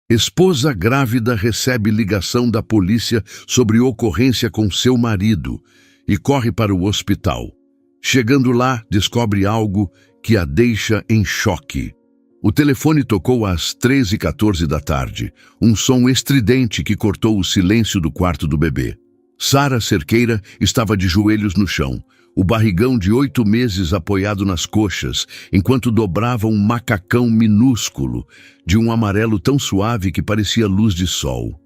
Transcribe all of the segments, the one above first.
Esposa grávida recebe ligação da polícia sobre ocorrência com seu marido e corre para o hospital. Chegando lá, descobre algo que a deixa em choque. O telefone tocou às 13h14 da tarde, um som estridente que cortou o silêncio do quarto do bebê. Sara Cerqueira estava de joelhos no chão, o barrigão de 8 meses apoiado nas coxas, enquanto dobrava um macacão minúsculo, de um amarelo tão suave que parecia luz de sol.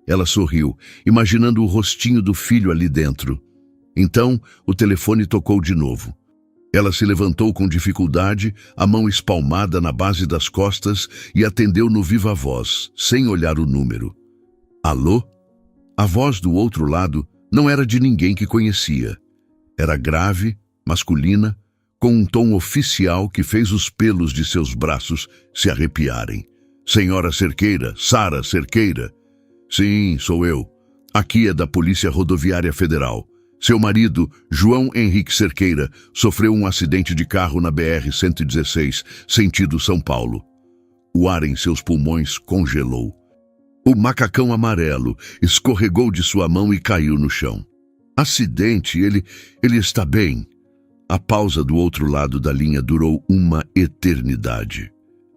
Ela sorriu, imaginando o rostinho do filho ali dentro. Então, o telefone tocou de novo. Ela se levantou com dificuldade, a mão espalmada na base das costas, e atendeu no viva voz, sem olhar o número. Alô? A voz do outro lado não era de ninguém que conhecia. Era grave, masculina, com um tom oficial que fez os pelos de seus braços se arrepiarem. Senhora Cerqueira, Sara Cerqueira. Sim, sou eu. Aqui é da Polícia Rodoviária Federal. Seu marido, João Henrique Cerqueira, sofreu um acidente de carro na BR-116, sentido São Paulo. O ar em seus pulmões congelou. O macacão amarelo escorregou de sua mão e caiu no chão. Acidente, ele está bem. A pausa do outro lado da linha durou uma eternidade.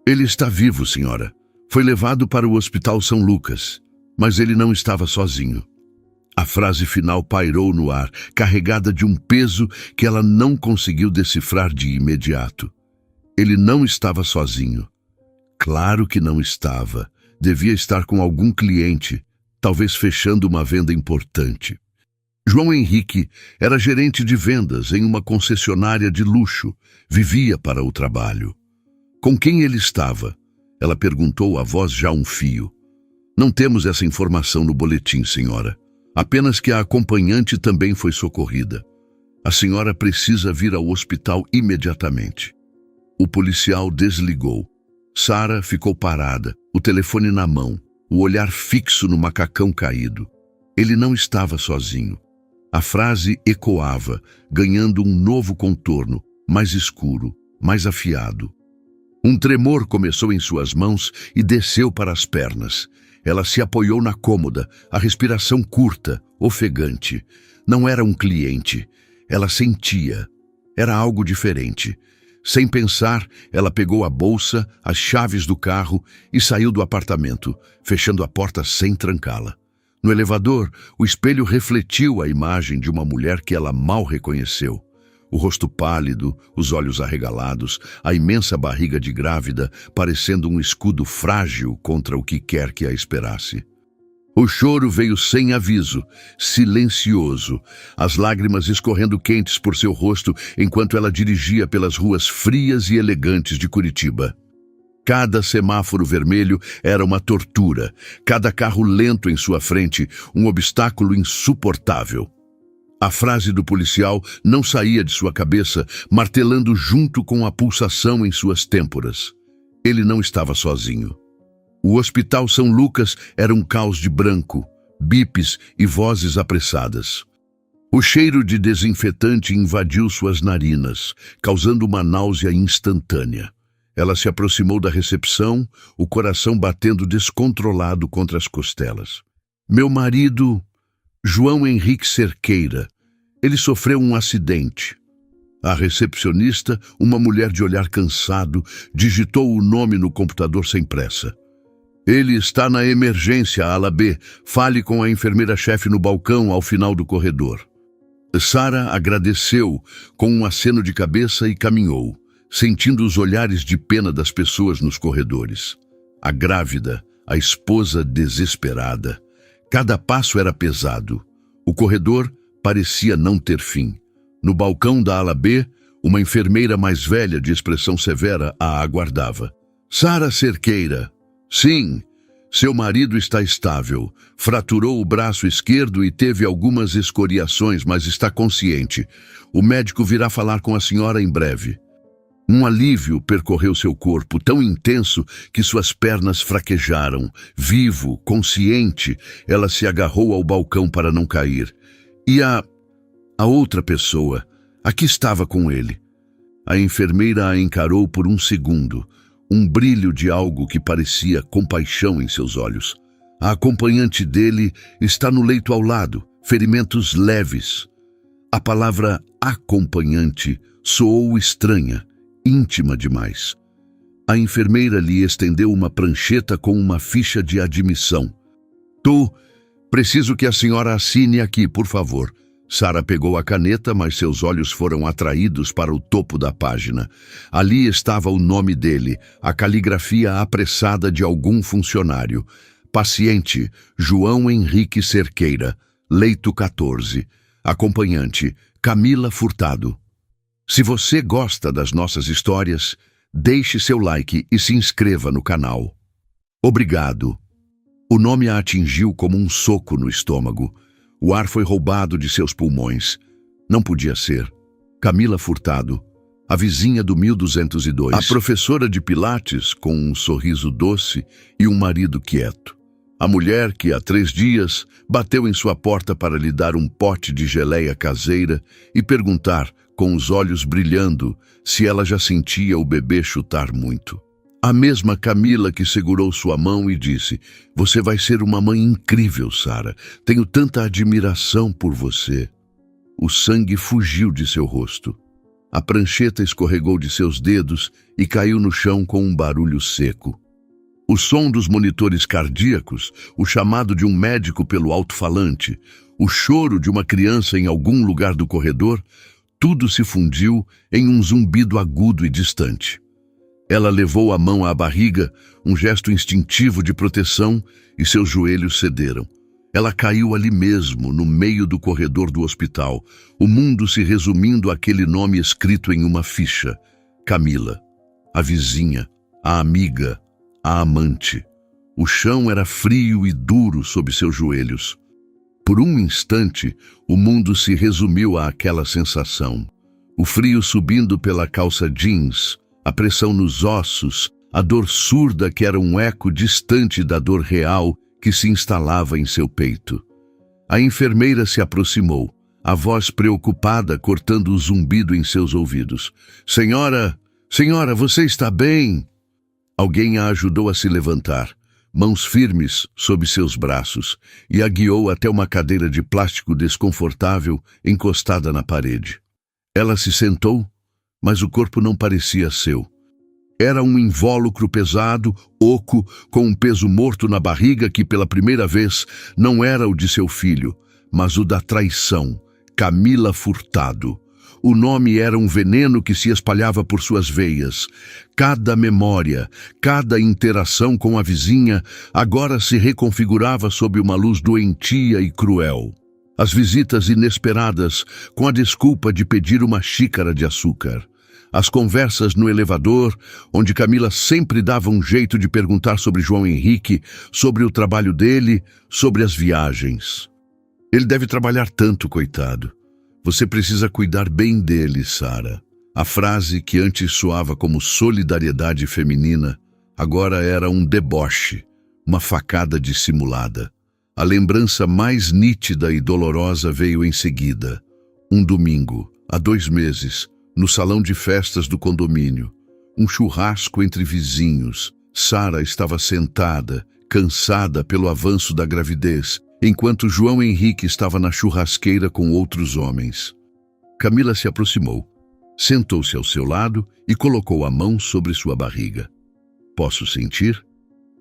Ele está vivo, senhora. Foi levado para o Hospital São Lucas, mas ele não estava sozinho. A frase final pairou no ar, carregada de um peso que ela não conseguiu decifrar de imediato. Ele não estava sozinho. Claro que não estava. Devia estar com algum cliente, talvez fechando uma venda importante. João Henrique era gerente de vendas em uma concessionária de luxo, vivia para o trabalho. Com quem ele estava? Ela perguntou, a voz já um fio. Não temos essa informação no boletim, senhora. Apenas que a acompanhante também foi socorrida. A senhora precisa vir ao hospital imediatamente. O policial desligou. Sara ficou parada, o telefone na mão, o olhar fixo no macacão caído. Ele não estava sozinho. A frase ecoava, ganhando um novo contorno, mais escuro, mais afiado. Um tremor começou em suas mãos e desceu para as pernas. Ela se apoiou na cômoda, a respiração curta, ofegante. Não era um cliente. Ela sentia. Era algo diferente. Sem pensar, ela pegou a bolsa, as chaves do carro e saiu do apartamento, fechando a porta sem trancá-la. No elevador, o espelho refletiu a imagem de uma mulher que ela mal reconheceu. O rosto pálido, os olhos arregalados, a imensa barriga de grávida, parecendo um escudo frágil contra o que quer que a esperasse. O choro veio sem aviso, silencioso, as lágrimas escorrendo quentes por seu rosto enquanto ela dirigia pelas ruas frias e elegantes de Curitiba. Cada semáforo vermelho era uma tortura, cada carro lento em sua frente, um obstáculo insuportável. A frase do policial não saía de sua cabeça, martelando junto com a pulsação em suas têmporas. Ele não estava sozinho. O Hospital São Lucas era um caos de branco, bipes e vozes apressadas. O cheiro de desinfetante invadiu suas narinas, causando uma náusea instantânea. Ela se aproximou da recepção, o coração batendo descontrolado contra as costelas. Meu marido, João Henrique Cerqueira, ele sofreu um acidente. A recepcionista, uma mulher de olhar cansado, digitou o nome no computador sem pressa. Ele está na emergência, ala B. Fale com a enfermeira-chefe no balcão ao final do corredor. Sara agradeceu com um aceno de cabeça e caminhou, sentindo os olhares de pena das pessoas nos corredores. A grávida, a esposa desesperada. Cada passo era pesado. O corredor parecia não ter fim. No balcão da ala B, uma enfermeira mais velha de expressão severa a aguardava. Sara Cerqueira. Sim, seu marido está estável. Fraturou o braço esquerdo e teve algumas escoriações, mas está consciente. O médico virá falar com a senhora em breve. Um alívio percorreu seu corpo, tão intenso que suas pernas fraquejaram. Vivo, consciente, ela se agarrou ao balcão para não cair. E a outra pessoa, a que estava com ele? A enfermeira a encarou por um segundo. um brilho de algo que parecia compaixão em seus olhos. A acompanhante dele está no leito ao lado, ferimentos leves. A palavra acompanhante soou estranha, íntima demais. A enfermeira lhe estendeu uma prancheta com uma ficha de admissão. Preciso que a senhora assine aqui, por favor. Sara pegou a caneta, mas seus olhos foram atraídos para o topo da página. Ali estava o nome dele, a caligrafia apressada de algum funcionário. Paciente, João Henrique Cerqueira, leito 14. Acompanhante, Camila Furtado. Se você gosta das nossas histórias, deixe seu like e se inscreva no canal. Obrigado. O nome a atingiu como um soco no estômago. O ar foi roubado de seus pulmões. Não podia ser. Camila Furtado, a vizinha do 1202. A professora de Pilates, com um sorriso doce e um marido quieto. A mulher que, há 3 dias, bateu em sua porta para lhe dar um pote de geleia caseira e perguntar, com os olhos brilhando, se ela já sentia o bebê chutar muito. A mesma Camila que segurou sua mão e disse: "Você vai ser uma mãe incrível, Sara. Tenho tanta admiração por você." O sangue fugiu de seu rosto. A prancheta escorregou de seus dedos e caiu no chão com um barulho seco. O som dos monitores cardíacos, o chamado de um médico pelo alto-falante, o choro de uma criança em algum lugar do corredor, tudo se fundiu em um zumbido agudo e distante. Ela levou a mão à barriga, um gesto instintivo de proteção, e seus joelhos cederam. Ela caiu ali mesmo, no meio do corredor do hospital, o mundo se resumindo àquele nome escrito em uma ficha: Camila, a vizinha, a amiga, a amante. O chão era frio e duro sob seus joelhos. Por um instante, o mundo se resumiu àquela sensação. O frio subindo pela calça jeans, a pressão nos ossos, a dor surda que era um eco distante da dor real que se instalava em seu peito. A enfermeira se aproximou, a voz preocupada cortando o zumbido em seus ouvidos. Senhora, você está bem?" Alguém a ajudou a se levantar, mãos firmes sob seus braços, e a guiou até uma cadeira de plástico desconfortável encostada na parede. Ela se sentou, mas o corpo não parecia seu. Era um invólucro pesado, oco, com um peso morto na barriga que, pela primeira vez, não era o de seu filho, mas o da traição, Camila Furtado. O nome era um veneno que se espalhava por suas veias. Cada memória, cada interação com a vizinha agora se reconfigurava sob uma luz doentia e cruel. As visitas inesperadas, com a desculpa de pedir uma xícara de açúcar. As conversas no elevador, onde Camila sempre dava um jeito de perguntar sobre João Henrique, sobre o trabalho dele, sobre as viagens. Ele deve trabalhar tanto, coitado. Você precisa cuidar bem dele, Sara. A frase que antes soava como solidariedade feminina, agora era um deboche, uma facada dissimulada. A lembrança mais nítida e dolorosa veio em seguida. Um domingo, há 2 meses, no salão de festas do condomínio. Um churrasco entre vizinhos. Sara estava sentada, cansada pelo avanço da gravidez, enquanto João Henrique estava na churrasqueira com outros homens. Camila se aproximou, sentou-se ao seu lado e colocou a mão sobre sua barriga. "Posso sentir?"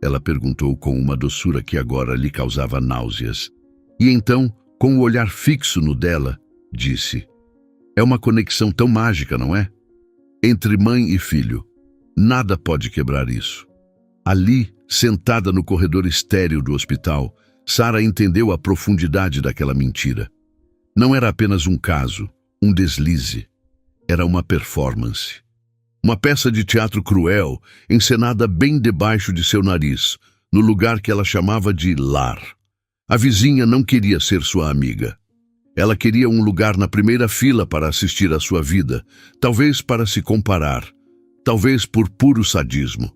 Ela perguntou com uma doçura que agora lhe causava náuseas. E então, com o olhar fixo no dela, disse: "É uma conexão tão mágica, não é? Entre mãe e filho. Nada pode quebrar isso." Ali, sentada no corredor estéril do hospital, Sara entendeu a profundidade daquela mentira. Não era apenas um caso, um deslize. Era uma performance. Uma peça de teatro cruel, encenada bem debaixo de seu nariz, no lugar que ela chamava de lar. A vizinha não queria ser sua amiga. Ela queria um lugar na primeira fila para assistir à sua vida, talvez para se comparar, talvez por puro sadismo.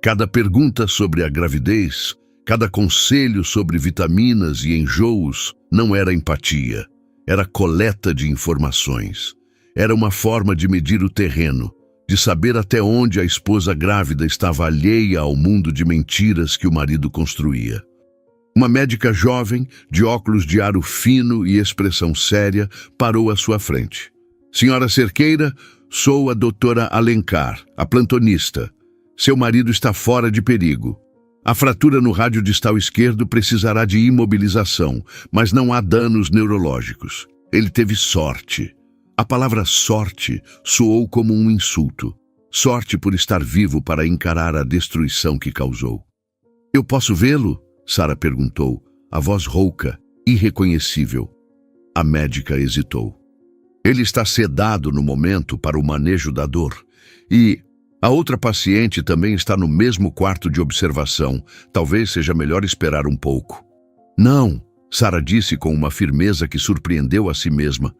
Cada pergunta sobre a gravidez, cada conselho sobre vitaminas e enjoos não era empatia, era coleta de informações. Era uma forma de medir o terreno, de saber até onde a esposa grávida estava alheia ao mundo de mentiras que o marido construía. Uma médica jovem, de óculos de aro fino e expressão séria, parou à sua frente. Senhora Cerqueira, sou a doutora Alencar, a plantonista. Seu marido está fora de perigo. A fratura no rádio distal esquerdo precisará de imobilização, mas não há danos neurológicos. Ele teve sorte. A palavra sorte soou como um insulto. Sorte por estar vivo para encarar a destruição que causou. Eu posso vê-lo? Sara perguntou, a voz rouca, irreconhecível. A médica hesitou. Ele está sedado no momento para o manejo da dor. E a outra paciente também está no mesmo quarto de observação. Talvez seja melhor esperar um pouco. Não, Sara disse com uma firmeza que surpreendeu a si mesma.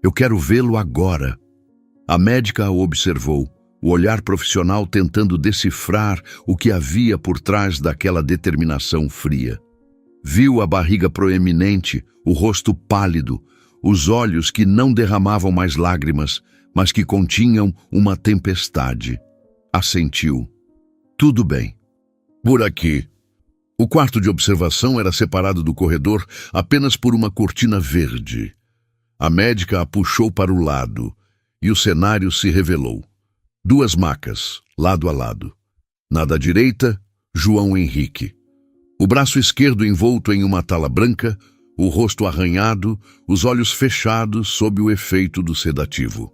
Eu quero vê-lo agora. A médica a observou, o olhar profissional tentando decifrar o que havia por trás daquela determinação fria. Viu a barriga proeminente, o rosto pálido, os olhos que não derramavam mais lágrimas, mas que continham uma tempestade. Assentiu. Tudo bem. Por aqui. O quarto de observação era separado do corredor apenas por uma cortina verde. A médica a puxou para o lado, e o cenário se revelou. 2 macas, lado a lado. Na da direita, João Henrique. O braço esquerdo envolto em uma tala branca, o rosto arranhado, os olhos fechados sob o efeito do sedativo.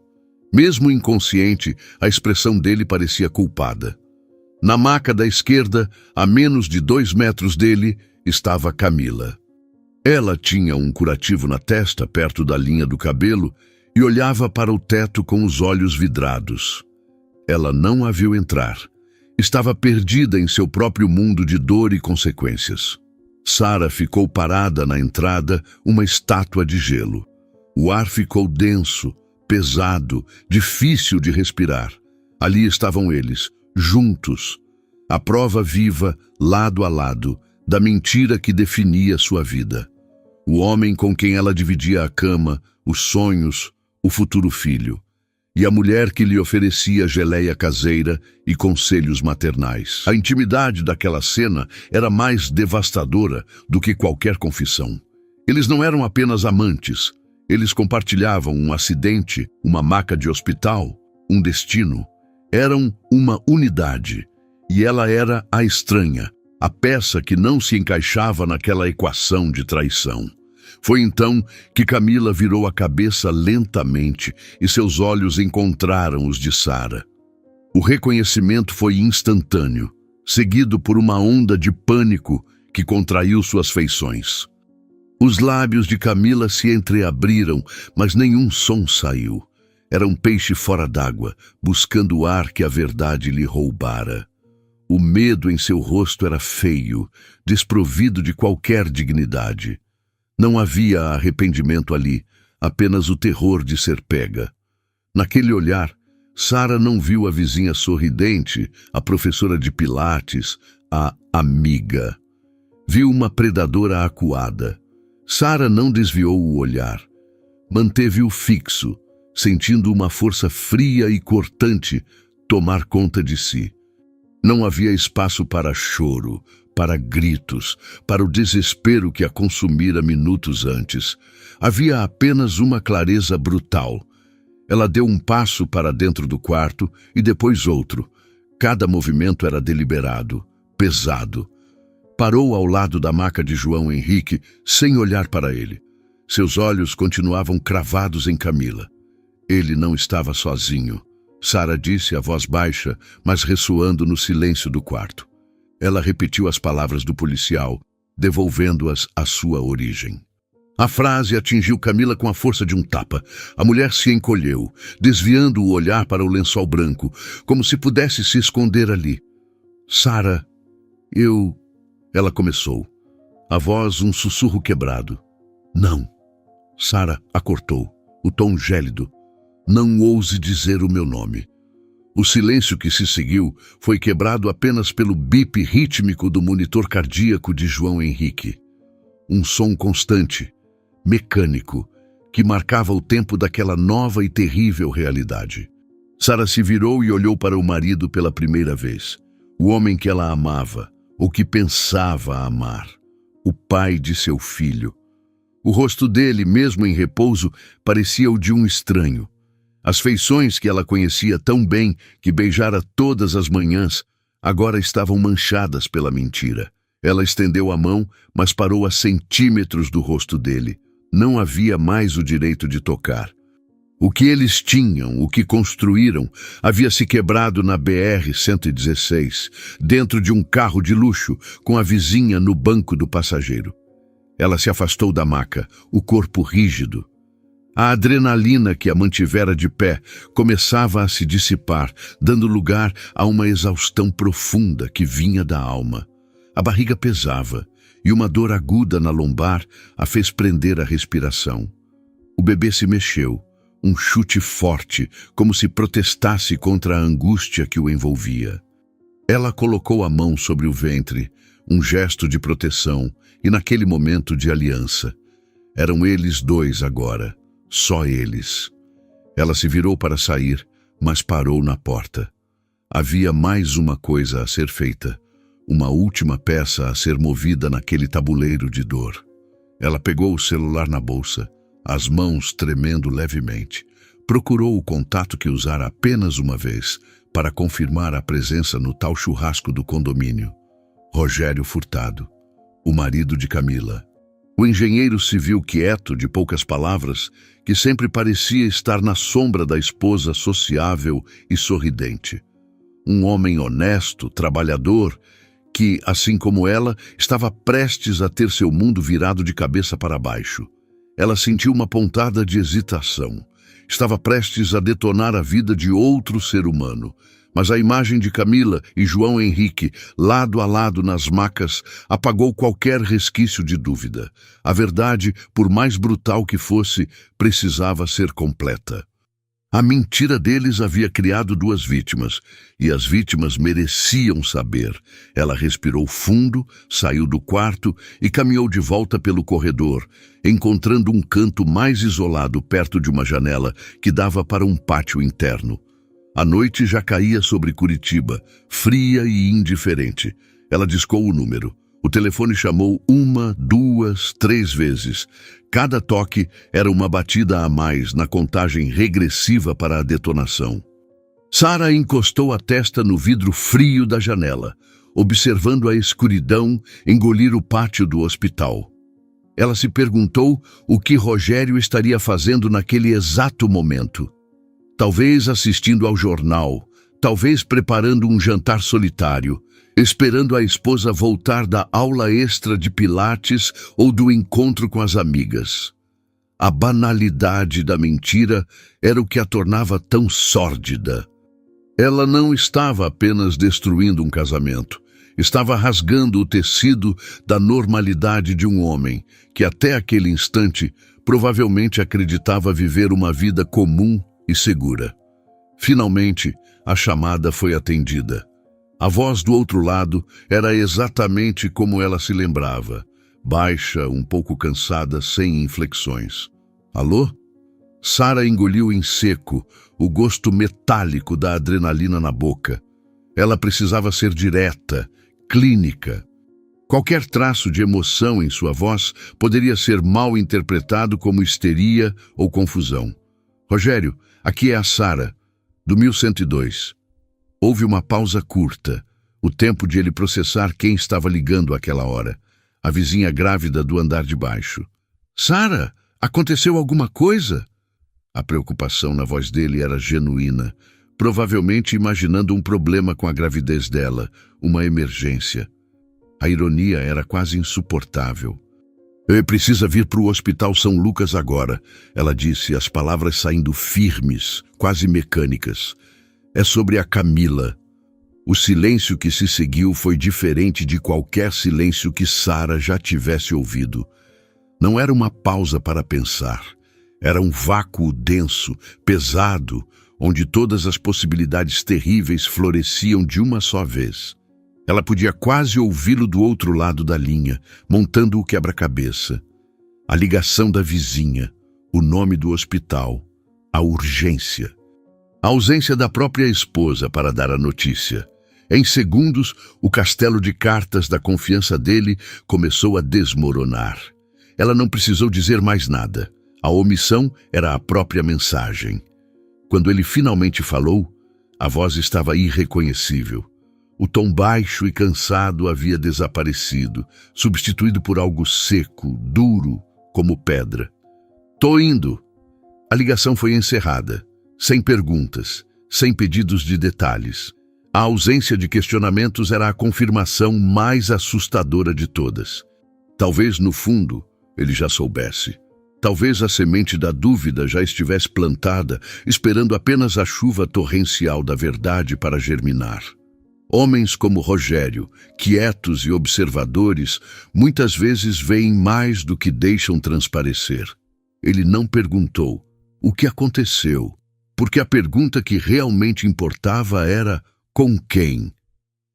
Mesmo inconsciente, a expressão dele parecia culpada. Na maca da esquerda, a menos de 2 metros dele, estava Camila. Ela tinha um curativo na testa, perto da linha do cabelo, e olhava para o teto com os olhos vidrados. Ela não a viu entrar. Estava perdida em seu próprio mundo de dor e consequências. Sara ficou parada na entrada, uma estátua de gelo. O ar ficou denso, pesado, difícil de respirar. Ali estavam eles, juntos. A prova viva, lado a lado, da mentira que definia sua vida. O homem com quem ela dividia a cama, os sonhos, o futuro filho. E a mulher que lhe oferecia geleia caseira e conselhos maternais. A intimidade daquela cena era mais devastadora do que qualquer confissão. Eles não eram apenas amantes. Eles compartilhavam um acidente, uma maca de hospital, um destino. Eram uma unidade. E ela era a estranha, a peça que não se encaixava naquela equação de traição. Foi então que Camila virou a cabeça lentamente e seus olhos encontraram os de Sara. O reconhecimento foi instantâneo, seguido por uma onda de pânico que contraiu suas feições. Os lábios de Camila se entreabriram, mas nenhum som saiu. Era um peixe fora d'água, buscando o ar que a verdade lhe roubara. O medo em seu rosto era feio, desprovido de qualquer dignidade. Não havia arrependimento ali, apenas o terror de ser pega. Naquele olhar, Sara não viu a vizinha sorridente, a professora de pilates, a amiga. Viu uma predadora acuada. Sara não desviou o olhar. Manteve-o fixo, sentindo uma força fria e cortante tomar conta de si. Não havia espaço para choro, para gritos, para o desespero que a consumira minutos antes. Havia apenas uma clareza brutal. Ela deu um passo para dentro do quarto e depois outro. Cada movimento era deliberado, pesado. Parou ao lado da maca de João Henrique, sem olhar para ele. Seus olhos continuavam cravados em Camila. Ele não estava sozinho. Sara disse a voz baixa, mas ressoando no silêncio do quarto. Ela repetiu as palavras do policial, devolvendo-as à sua origem. A frase atingiu Camila com a força de um tapa. A mulher se encolheu, desviando o olhar para o lençol branco, como se pudesse se esconder ali. Sara, Ela começou. A voz um sussurro quebrado. Não. Sara a cortou, o tom gélido. Não ouse dizer o meu nome. O silêncio que se seguiu foi quebrado apenas pelo bip rítmico do monitor cardíaco de João Henrique. Um som constante, mecânico, que marcava o tempo daquela nova e terrível realidade. Sara se virou e olhou para o marido pela primeira vez. O homem que ela amava, ou que pensava amar. O pai de seu filho. O rosto dele, mesmo em repouso, parecia o de um estranho. As feições que ela conhecia tão bem, que beijara todas as manhãs, agora estavam manchadas pela mentira. Ela estendeu a mão, mas parou a centímetros do rosto dele. Não havia mais o direito de tocar. O que eles tinham, o que construíram, havia se quebrado na BR-116, dentro de um carro de luxo, com a vizinha no banco do passageiro. Ela se afastou da maca, o corpo rígido. A adrenalina que a mantivera de pé começava a se dissipar, dando lugar a uma exaustão profunda que vinha da alma. A barriga pesava, e uma dor aguda na lombar a fez prender a respiração. O bebê se mexeu, um chute forte, como se protestasse contra a angústia que o envolvia. Ela colocou a mão sobre o ventre, um gesto de proteção, e naquele momento de aliança. Eram eles dois agora, só eles. Ela se virou para sair, mas parou na porta. Havia mais uma coisa a ser feita, uma última peça a ser movida naquele tabuleiro de dor. Ela pegou o celular na bolsa, as mãos tremendo levemente. Procurou o contato que usara apenas uma vez, para confirmar a presença no tal churrasco do condomínio. Rogério Furtado, o marido de Camila. O engenheiro civil quieto, de poucas palavras, que sempre parecia estar na sombra da esposa sociável e sorridente. Um homem honesto, trabalhador, que, assim como ela, estava prestes a ter seu mundo virado de cabeça para baixo. Ela sentiu uma pontada de hesitação. Estava prestes a detonar a vida de outro ser humano. Mas a imagem de Camila e João Henrique, lado a lado nas macas, apagou qualquer resquício de dúvida. A verdade, por mais brutal que fosse, precisava ser completa. A mentira deles havia criado duas vítimas, e as vítimas mereciam saber. Ela respirou fundo, saiu do quarto e caminhou de volta pelo corredor, encontrando um canto mais isolado perto de uma janela que dava para um pátio interno. A noite já caía sobre Curitiba, fria e indiferente. Ela discou o número. O telefone chamou 1, 2, 3 vezes. Cada toque era uma batida a mais na contagem regressiva para a detonação. Sara encostou a testa no vidro frio da janela, observando a escuridão engolir o pátio do hospital. Ela se perguntou o que Rogério estaria fazendo naquele exato momento. Talvez assistindo ao jornal, talvez preparando um jantar solitário, esperando a esposa voltar da aula extra de pilates ou do encontro com as amigas. A banalidade da mentira era o que a tornava tão sórdida. Ela não estava apenas destruindo um casamento, estava rasgando o tecido da normalidade de um homem que até aquele instante provavelmente acreditava viver uma vida comum e segura. Finalmente, a chamada foi atendida. A voz do outro lado era exatamente como ela se lembrava, baixa, um pouco cansada, sem inflexões. Alô? Sara engoliu em seco, o gosto metálico da adrenalina na boca. Ela precisava ser direta, clínica. Qualquer traço de emoção em sua voz poderia ser mal interpretado como histeria ou confusão. Rogério, aqui é a Sara, do 1102. Houve uma pausa curta, o tempo de ele processar quem estava ligando àquela hora. A vizinha grávida do andar de baixo. Sara, aconteceu alguma coisa? A preocupação na voz dele era genuína, provavelmente imaginando um problema com a gravidez dela, uma emergência. A ironia era quase insuportável. Precisa vir para o Hospital São Lucas agora, ela disse, as palavras saindo firmes, quase mecânicas. É sobre a Camila. O silêncio que se seguiu foi diferente de qualquer silêncio que Sara já tivesse ouvido. Não era uma pausa para pensar. Era um vácuo denso, pesado, onde todas as possibilidades terríveis floresciam de uma só vez. Ela podia quase ouvi-lo do outro lado da linha, montando o quebra-cabeça. A ligação da vizinha, o nome do hospital, a urgência. A ausência da própria esposa para dar a notícia. Em segundos, o castelo de cartas da confiança dele começou a desmoronar. Ela não precisou dizer mais nada. A omissão era a própria mensagem. Quando ele finalmente falou, a voz estava irreconhecível. O tom baixo e cansado havia desaparecido, substituído por algo seco, duro, como pedra. "Tô indo." A ligação foi encerrada, sem perguntas, sem pedidos de detalhes. A ausência de questionamentos era a confirmação mais assustadora de todas. Talvez, no fundo, ele já soubesse. Talvez a semente da dúvida já estivesse plantada, esperando apenas a chuva torrencial da verdade para germinar. Homens como Rogério, quietos e observadores, muitas vezes veem mais do que deixam transparecer. Ele não perguntou o que aconteceu, porque a pergunta que realmente importava era com quem?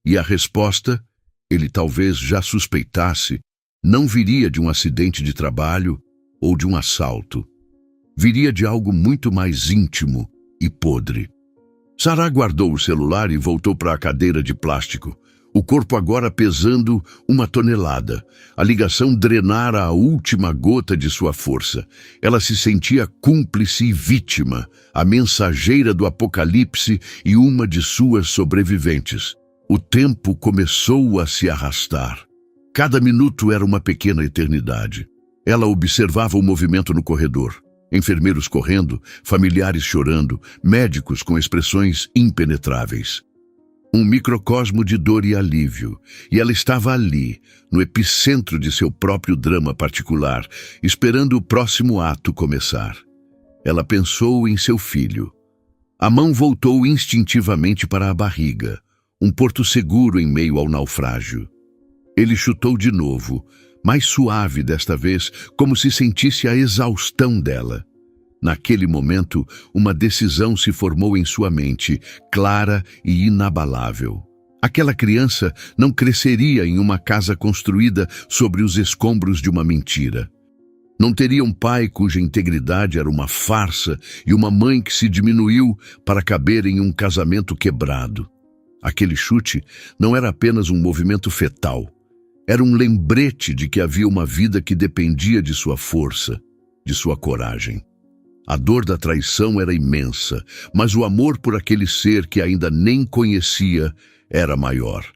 E a resposta, ele talvez já suspeitasse, não viria de um acidente de trabalho ou de um assalto. Viria de algo muito mais íntimo e podre. Sarah guardou o celular e voltou para a cadeira de plástico, o corpo agora pesando 1 tonelada. A ligação drenara a última gota de sua força. Ela se sentia cúmplice e vítima, a mensageira do apocalipse e uma de suas sobreviventes. O tempo começou a se arrastar. Cada minuto era uma pequena eternidade. Ela observava o movimento no corredor. Enfermeiros correndo, familiares chorando, médicos com expressões impenetráveis. Um microcosmo de dor e alívio, e ela estava ali, no epicentro de seu próprio drama particular, esperando o próximo ato começar. Ela pensou em seu filho. A mão voltou instintivamente para a barriga, um porto seguro em meio ao naufrágio. Ele chutou de novo, mais suave desta vez, como se sentisse a exaustão dela. Naquele momento, uma decisão se formou em sua mente, clara e inabalável. Aquela criança não cresceria em uma casa construída sobre os escombros de uma mentira. Não teria um pai cuja integridade era uma farsa e uma mãe que se diminuiu para caber em um casamento quebrado. Aquele chute não era apenas um movimento fetal. Era um lembrete de que havia uma vida que dependia de sua força, de sua coragem. A dor da traição era imensa, mas o amor por aquele ser que ainda nem conhecia era maior.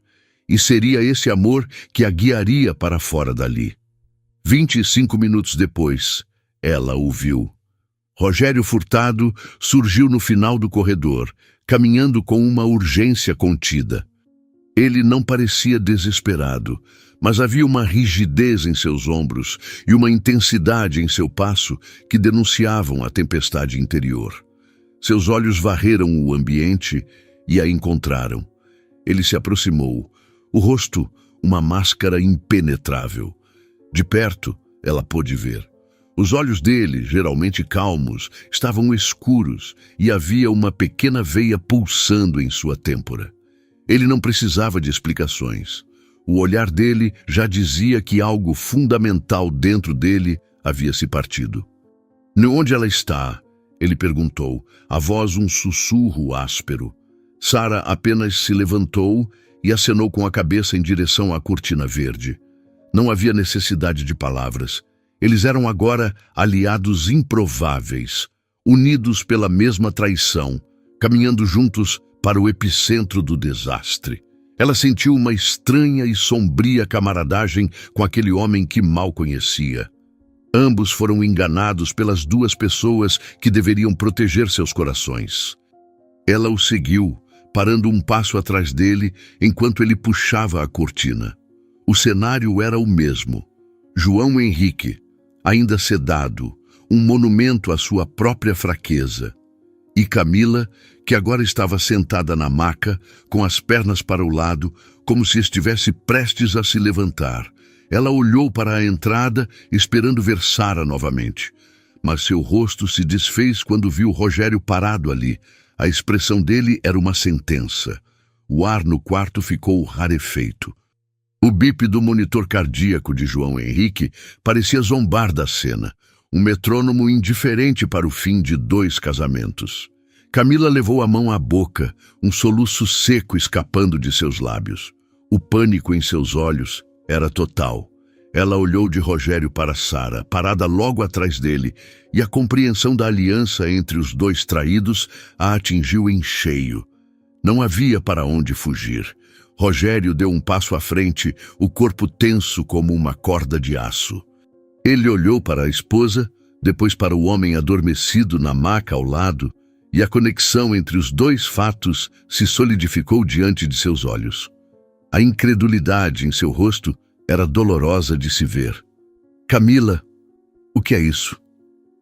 E seria esse amor que a guiaria para fora dali. 25 minutos depois, ela o viu. Rogério Furtado surgiu no final do corredor, caminhando com uma urgência contida. Ele não parecia desesperado, mas havia uma rigidez em seus ombros e uma intensidade em seu passo que denunciavam a tempestade interior. Seus olhos varreram o ambiente e a encontraram. Ele se aproximou, o rosto uma máscara impenetrável. De perto, ela pôde ver. Os olhos dele, geralmente calmos, estavam escuros e havia uma pequena veia pulsando em sua têmpora. Ele não precisava de explicações. O olhar dele já dizia que algo fundamental dentro dele havia se partido. "Onde ela está?" ele perguntou, a voz um sussurro áspero. Sarah apenas se levantou e acenou com a cabeça em direção à cortina verde. Não havia necessidade de palavras. Eles eram agora aliados improváveis, unidos pela mesma traição, caminhando juntos para o epicentro do desastre. Ela sentiu uma estranha e sombria camaradagem com aquele homem que mal conhecia. Ambos foram enganados pelas duas pessoas que deveriam proteger seus corações. Ela o seguiu, parando um passo atrás dele enquanto ele puxava a cortina. O cenário era o mesmo. João Henrique, ainda sedado, um monumento à sua própria fraqueza. E Camila, que agora estava sentada na maca, com as pernas para o lado, como se estivesse prestes a se levantar. Ela olhou para a entrada, esperando ver Sarah novamente. Mas seu rosto se desfez quando viu Rogério parado ali. A expressão dele era uma sentença. O ar no quarto ficou rarefeito. O bip do monitor cardíaco de João Henrique parecia zombar da cena, um metrônomo indiferente para o fim de 2 casamentos. Camila levou a mão à boca, um soluço seco escapando de seus lábios. O pânico em seus olhos era total. Ela olhou de Rogério para Sara, parada logo atrás dele, e a compreensão da aliança entre os dois traídos a atingiu em cheio. Não havia para onde fugir. Rogério deu um passo à frente, o corpo tenso como uma corda de aço. Ele olhou para a esposa, depois para o homem adormecido na maca ao lado, e a conexão entre os dois fatos se solidificou diante de seus olhos. A incredulidade em seu rosto era dolorosa de se ver. "Camila, o que é isso?"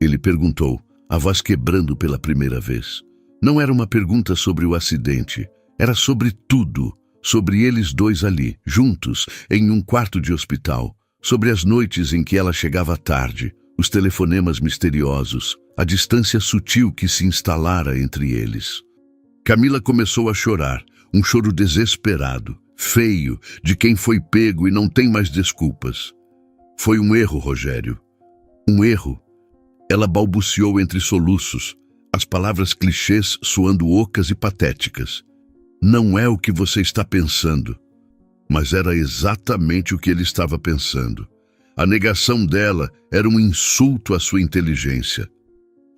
ele perguntou, a voz quebrando pela primeira vez. Não era uma pergunta sobre o acidente, era sobre tudo, sobre eles dois ali, juntos, em um quarto de hospital, sobre as noites em que ela chegava tarde, os telefonemas misteriosos, a distância sutil que se instalara entre eles. Camila começou a chorar, um choro desesperado, feio, de quem foi pego e não tem mais desculpas. "Foi um erro, Rogério. Um erro." Ela balbuciou entre soluços, as palavras clichês soando ocas e patéticas. "Não é o que você está pensando." Mas era exatamente o que ele estava pensando. A negação dela era um insulto à sua inteligência.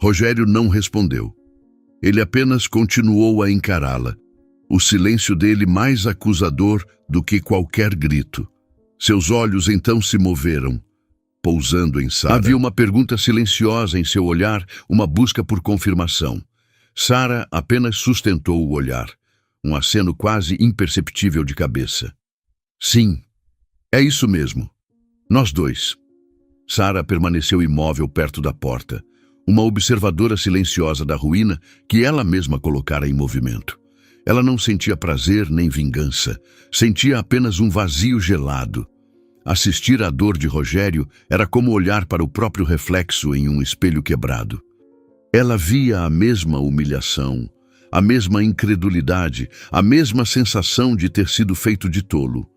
Rogério não respondeu. Ele apenas continuou a encará-la, o silêncio dele mais acusador do que qualquer grito. Seus olhos então se moveram, pousando em Sara. Havia uma pergunta silenciosa em seu olhar, uma busca por confirmação. Sara apenas sustentou o olhar, um aceno quase imperceptível de cabeça. "Sim, é isso mesmo. Nós dois." Sara permaneceu imóvel perto da porta, uma observadora silenciosa da ruína que ela mesma colocara em movimento. Ela não sentia prazer nem vingança, sentia apenas um vazio gelado. Assistir à dor de Rogério era como olhar para o próprio reflexo em um espelho quebrado. Ela via a mesma humilhação, a mesma incredulidade, a mesma sensação de ter sido feito de tolo.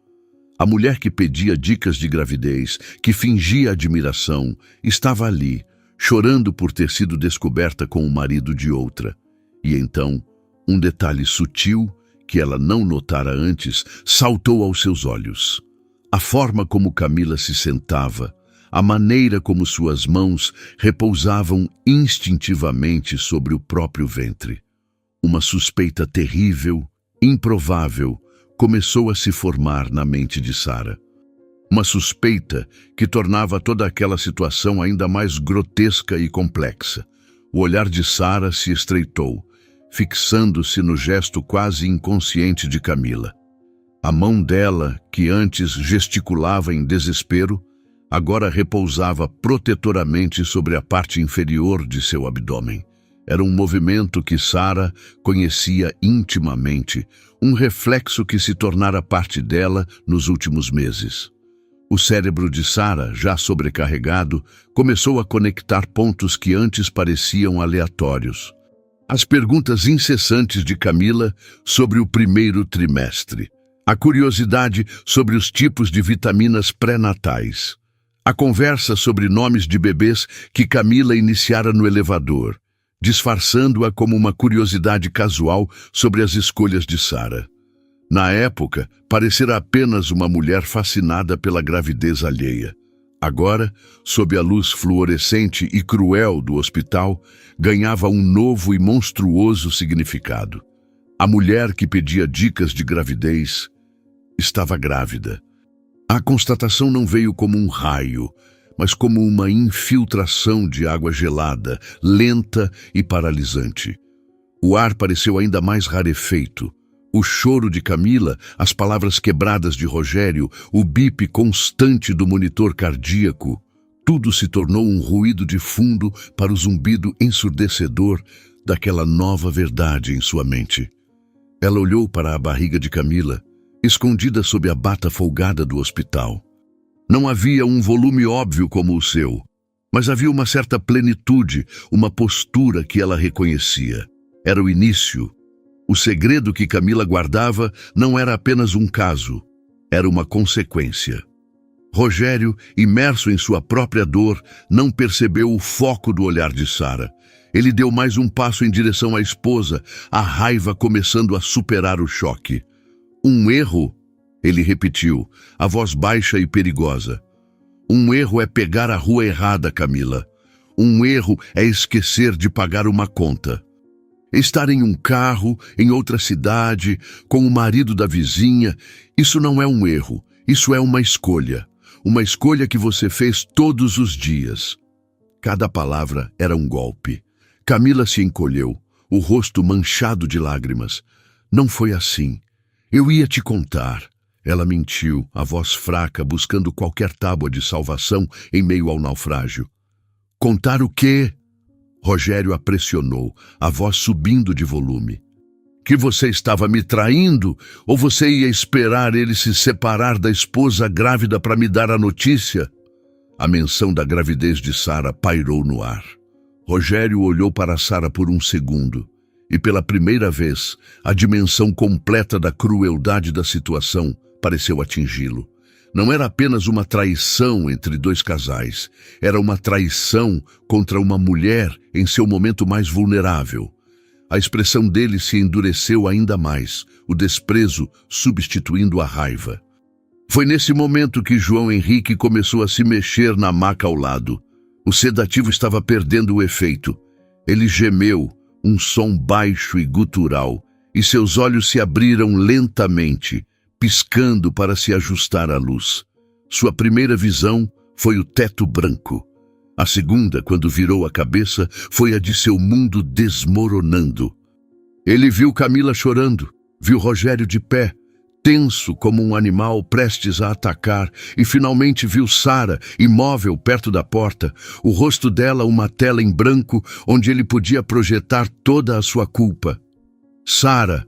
A mulher que pedia dicas de gravidez, que fingia admiração, estava ali, chorando por ter sido descoberta com o marido de outra. E então, um detalhe sutil, que ela não notara antes, saltou aos seus olhos. A forma como Camila se sentava, a maneira como suas mãos repousavam instintivamente sobre o próprio ventre. Uma suspeita terrível, improvável, começou a se formar na mente de Sara. Uma suspeita que tornava toda aquela situação ainda mais grotesca e complexa. O olhar de Sara se estreitou, fixando-se no gesto quase inconsciente de Camila. A mão dela, que antes gesticulava em desespero, agora repousava protetoramente sobre a parte inferior de seu abdômen. Era um movimento que Sara conhecia intimamente, um reflexo que se tornara parte dela nos últimos meses. O cérebro de Sara, já sobrecarregado, começou a conectar pontos que antes pareciam aleatórios. As perguntas incessantes de Camila sobre o primeiro trimestre. A curiosidade sobre os tipos de vitaminas pré-natais. A conversa sobre nomes de bebês que Camila iniciara no elevador, disfarçando-a como uma curiosidade casual sobre as escolhas de Sara. Na época, parecera apenas uma mulher fascinada pela gravidez alheia. Agora, sob a luz fluorescente e cruel do hospital, ganhava um novo e monstruoso significado. A mulher que pedia dicas de gravidez estava grávida. A constatação não veio como um raio, mas como uma infiltração de água gelada, lenta e paralisante. O ar pareceu ainda mais rarefeito. O choro de Camila, as palavras quebradas de Rogério, o bip constante do monitor cardíaco, tudo se tornou um ruído de fundo para o zumbido ensurdecedor daquela nova verdade em sua mente. Ela olhou para a barriga de Camila, escondida sob a bata folgada do hospital. Não havia um volume óbvio como o seu, mas havia uma certa plenitude, uma postura que ela reconhecia. Era o início. O segredo que Camila guardava não era apenas um caso, era uma consequência. Rogério, imerso em sua própria dor, não percebeu o foco do olhar de Sara. Ele deu mais um passo em direção à esposa, a raiva começando a superar o choque. Um erro, ele repetiu, a voz baixa e perigosa. Um erro é pegar a rua errada, Camila. Um erro é esquecer de pagar uma conta. Estar em um carro, em outra cidade, com o marido da vizinha, isso não é um erro, isso é uma escolha. Uma escolha que você fez todos os dias. Cada palavra era um golpe. Camila se encolheu, o rosto manchado de lágrimas. Não foi assim. Eu ia te contar. Ela mentiu, a voz fraca, buscando qualquer tábua de salvação em meio ao naufrágio. Contar o quê? Rogério a pressionou, a voz subindo de volume. Que você estava me traindo? Ou você ia esperar ele se separar da esposa grávida para me dar a notícia? A menção da gravidez de Sara pairou no ar. Rogério olhou para Sara por um segundo, e pela primeira vez, a dimensão completa da crueldade da situação pareceu atingi-lo. Não era apenas uma traição entre dois casais, era uma traição contra uma mulher em seu momento mais vulnerável. A expressão dele se endureceu ainda mais, o desprezo substituindo a raiva. Foi nesse momento que João Henrique começou a se mexer na maca ao lado. O sedativo estava perdendo o efeito. Ele gemeu, um som baixo e gutural, e seus olhos se abriram lentamente, piscando para se ajustar à luz. Sua primeira visão foi o teto branco. A segunda, quando virou a cabeça, foi a de seu mundo desmoronando. Ele viu Camila chorando, viu Rogério de pé, tenso como um animal prestes a atacar, e finalmente viu Sara, imóvel perto da porta, o rosto dela uma tela em branco onde ele podia projetar toda a sua culpa. Sara,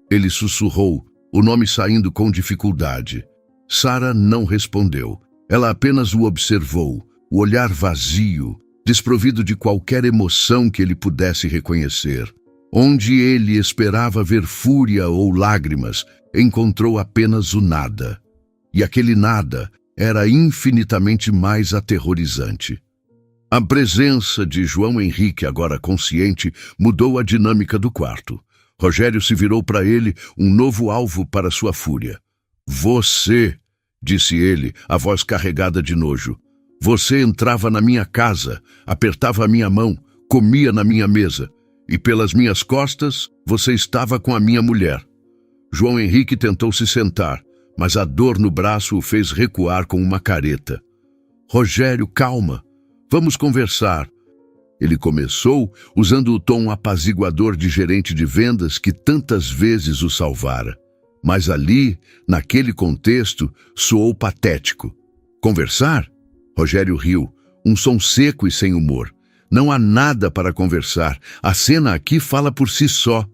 ele sussurrou, o nome saindo com dificuldade. Sara não respondeu. Ela apenas o observou, o olhar vazio, desprovido de qualquer emoção que ele pudesse reconhecer. Onde ele esperava ver fúria ou lágrimas, encontrou apenas o nada. E aquele nada era infinitamente mais aterrorizante. A presença de João Henrique, agora consciente, mudou a dinâmica do quarto. Rogério se virou para ele, um novo alvo para sua fúria. Você, disse ele, a voz carregada de nojo. Você entrava na minha casa, apertava a minha mão, comia na minha mesa, e pelas minhas costas você estava com a minha mulher. João Henrique tentou se sentar, mas a dor no braço o fez recuar com uma careta. Rogério, calma, vamos conversar. Ele começou usando o tom apaziguador de gerente de vendas que tantas vezes o salvara. Mas ali, naquele contexto, soou patético. Conversar? Rogério riu, um som seco e sem humor. Não há nada para conversar, a cena aqui fala por si só.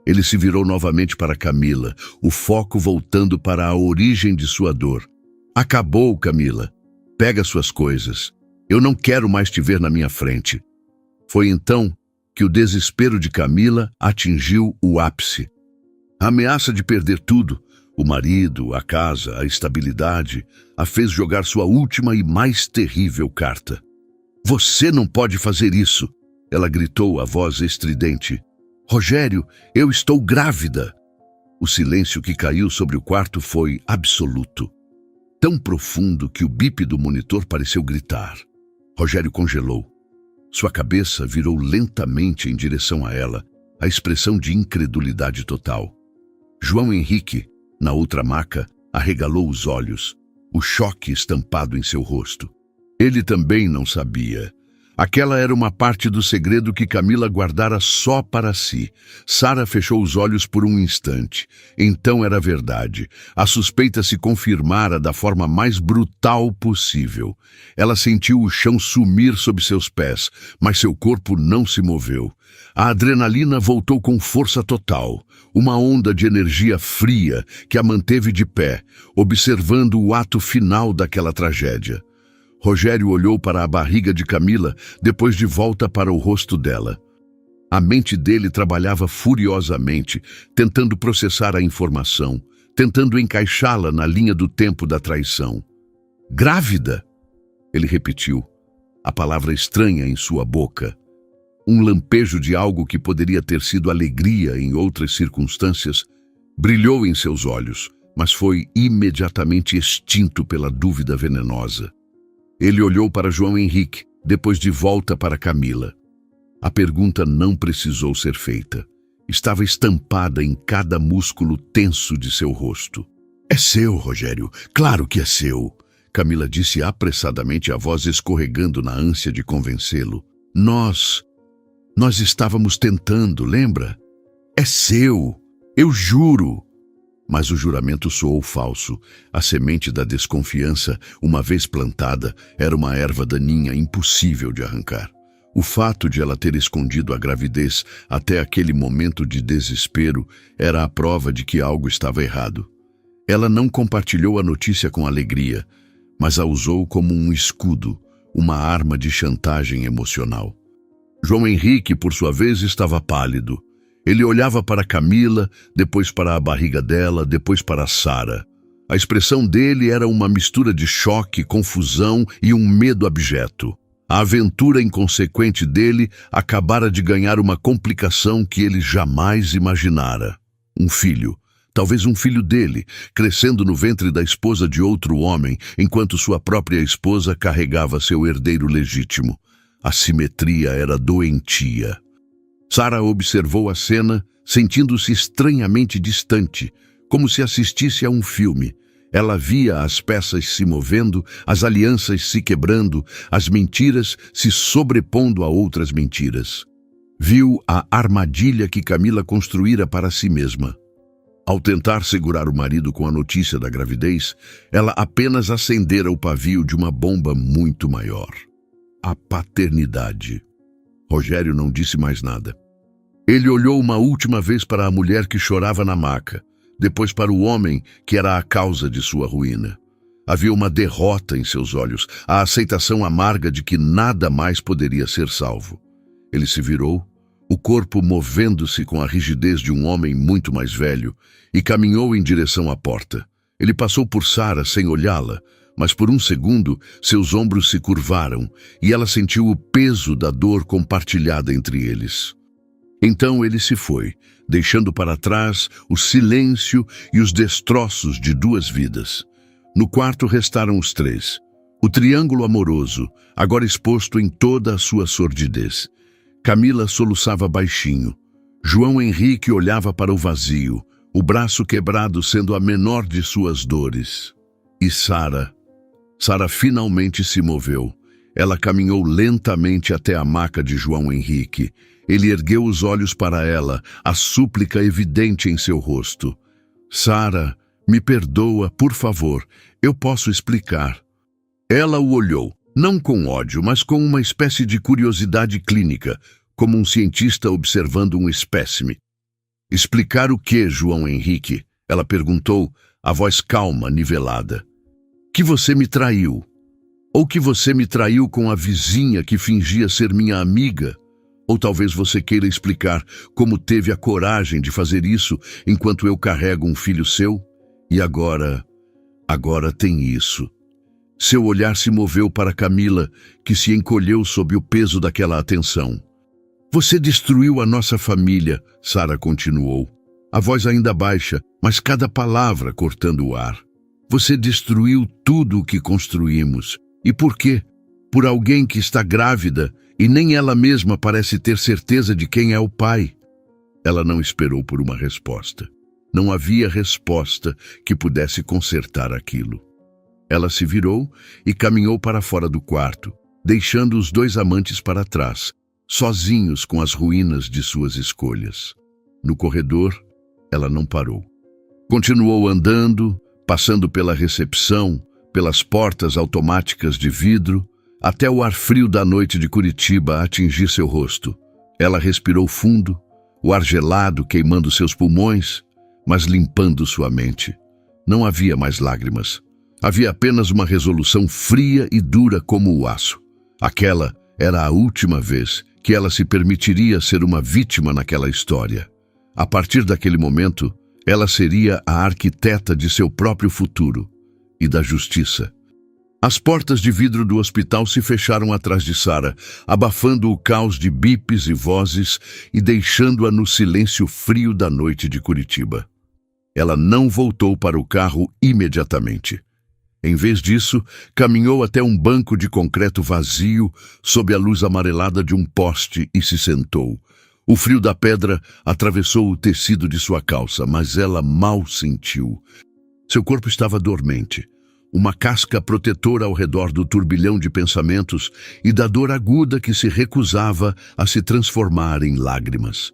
Ele se virou novamente para Camila, o foco voltando para a origem de sua dor. Acabou, Camila. Pega suas coisas. Eu não quero mais te ver na minha frente. Foi então que o desespero de Camila atingiu o ápice. A ameaça de perder tudo, o marido, a casa, a estabilidade, a fez jogar sua última e mais terrível carta. Você não pode fazer isso, ela gritou, a voz estridente. Rogério, eu estou grávida. O silêncio que caiu sobre o quarto foi absoluto. Tão profundo que o bip do monitor pareceu gritar. Rogério congelou. Sua cabeça virou lentamente em direção a ela, a expressão de incredulidade total. João Henrique, na outra maca, arregalou os olhos, o choque estampado em seu rosto. Ele também não sabia. Aquela era uma parte do segredo que Camila guardara só para si. Sara fechou os olhos por um instante. Então era verdade. A suspeita se confirmara da forma mais brutal possível. Ela sentiu o chão sumir sob seus pés, mas seu corpo não se moveu. A adrenalina voltou com força total, uma onda de energia fria que a manteve de pé, observando o ato final daquela tragédia. Rogério olhou para a barriga de Camila, depois de volta para o rosto dela. A mente dele trabalhava furiosamente, tentando processar a informação, tentando encaixá-la na linha do tempo da traição. Grávida? Ele repetiu, a palavra estranha em sua boca. Um lampejo de algo que poderia ter sido alegria em outras circunstâncias brilhou em seus olhos, mas foi imediatamente extinto pela dúvida venenosa. Ele olhou para João Henrique, depois de volta para Camila. A pergunta não precisou ser feita. Estava estampada em cada músculo tenso de seu rosto. É seu, Rogério, claro que é seu, Camila disse apressadamente, a voz escorregando na ânsia de convencê-lo. Nós estávamos tentando, lembra? É seu, eu juro. Mas o juramento soou falso. A semente da desconfiança, uma vez plantada, era uma erva daninha impossível de arrancar. O fato de ela ter escondido a gravidez até aquele momento de desespero era a prova de que algo estava errado. Ela não compartilhou a notícia com alegria, mas a usou como um escudo, uma arma de chantagem emocional. João Henrique, por sua vez, estava pálido. Ele olhava para Camila, depois para a barriga dela, depois para Sara. A expressão dele era uma mistura de choque, confusão e um medo abjeto. A aventura inconsequente dele acabara de ganhar uma complicação que ele jamais imaginara. Um filho, talvez um filho dele, crescendo no ventre da esposa de outro homem, enquanto sua própria esposa carregava seu herdeiro legítimo. A simetria era doentia. Sara observou a cena, sentindo-se estranhamente distante, como se assistisse a um filme. Ela via as peças se movendo, as alianças se quebrando, as mentiras se sobrepondo a outras mentiras. Viu a armadilha que Camila construíra para si mesma. Ao tentar segurar o marido com a notícia da gravidez, ela apenas acendera o pavio de uma bomba muito maior. A paternidade. Rogério não disse mais nada. Ele olhou uma última vez para a mulher que chorava na maca, depois para o homem que era a causa de sua ruína. Havia uma derrota em seus olhos, a aceitação amarga de que nada mais poderia ser salvo. Ele se virou, o corpo movendo-se com a rigidez de um homem muito mais velho, e caminhou em direção à porta. Ele passou por Sara sem olhá-la, mas por um segundo seus ombros se curvaram e ela sentiu o peso da dor compartilhada entre eles. Então ele se foi, deixando para trás o silêncio e os destroços de duas vidas. No quarto restaram os três. O triângulo amoroso, agora exposto em toda a sua sordidez. Camila soluçava baixinho. João Henrique olhava para o vazio, o braço quebrado sendo a menor de suas dores. E Sara finalmente se moveu. Ela caminhou lentamente até a maca de João Henrique. Ele ergueu os olhos para ela, a súplica evidente em seu rosto. Sara, me perdoa, por favor, eu posso explicar. Ela o olhou, não com ódio, mas com uma espécie de curiosidade clínica, como um cientista observando um espécime. Explicar o que, João Henrique? Ela perguntou, a voz calma, nivelada. Que você me traiu. Ou que você me traiu com a vizinha que fingia ser minha amiga. Ou talvez você queira explicar como teve a coragem de fazer isso enquanto eu carrego um filho seu? E agora tem isso. Seu olhar se moveu para Camila, que se encolheu sob o peso daquela atenção. Você destruiu a nossa família, Sara continuou. A voz ainda baixa, mas cada palavra cortando o ar. Você destruiu tudo o que construímos. E por quê? Por alguém que está grávida e nem ela mesma parece ter certeza de quem é o pai. Ela não esperou por uma resposta. Não havia resposta que pudesse consertar aquilo. Ela se virou e caminhou para fora do quarto, deixando os dois amantes para trás, sozinhos com as ruínas de suas escolhas. No corredor, ela não parou. Continuou andando, passando pela recepção, pelas portas automáticas de vidro, até o ar frio da noite de Curitiba atingir seu rosto. Ela respirou fundo, o ar gelado queimando seus pulmões, mas limpando sua mente. Não havia mais lágrimas. Havia apenas uma resolução fria e dura como o aço. Aquela era a última vez que ela se permitiria ser uma vítima naquela história. A partir daquele momento, ela seria a arquiteta de seu próprio futuro e da justiça. As portas de vidro do hospital se fecharam atrás de Sara, abafando o caos de bips e vozes e deixando-a no silêncio frio da noite de Curitiba. Ela não voltou para o carro imediatamente. Em vez disso, caminhou até um banco de concreto vazio, sob a luz amarelada de um poste, e se sentou. O frio da pedra atravessou o tecido de sua calça, mas ela mal sentiu. Seu corpo estava dormente. Uma casca protetora ao redor do turbilhão de pensamentos e da dor aguda que se recusava a se transformar em lágrimas.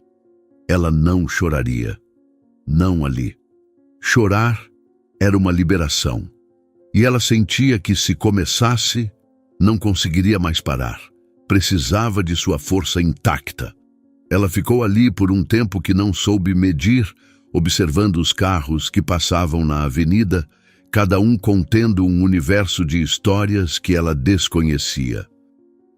Ela não choraria. Não ali. Chorar era uma liberação. E ela sentia que, se começasse, não conseguiria mais parar. Precisava de sua força intacta. Ela ficou ali por um tempo que não soube medir, observando os carros que passavam na avenida, cada um contendo um universo de histórias que ela desconhecia.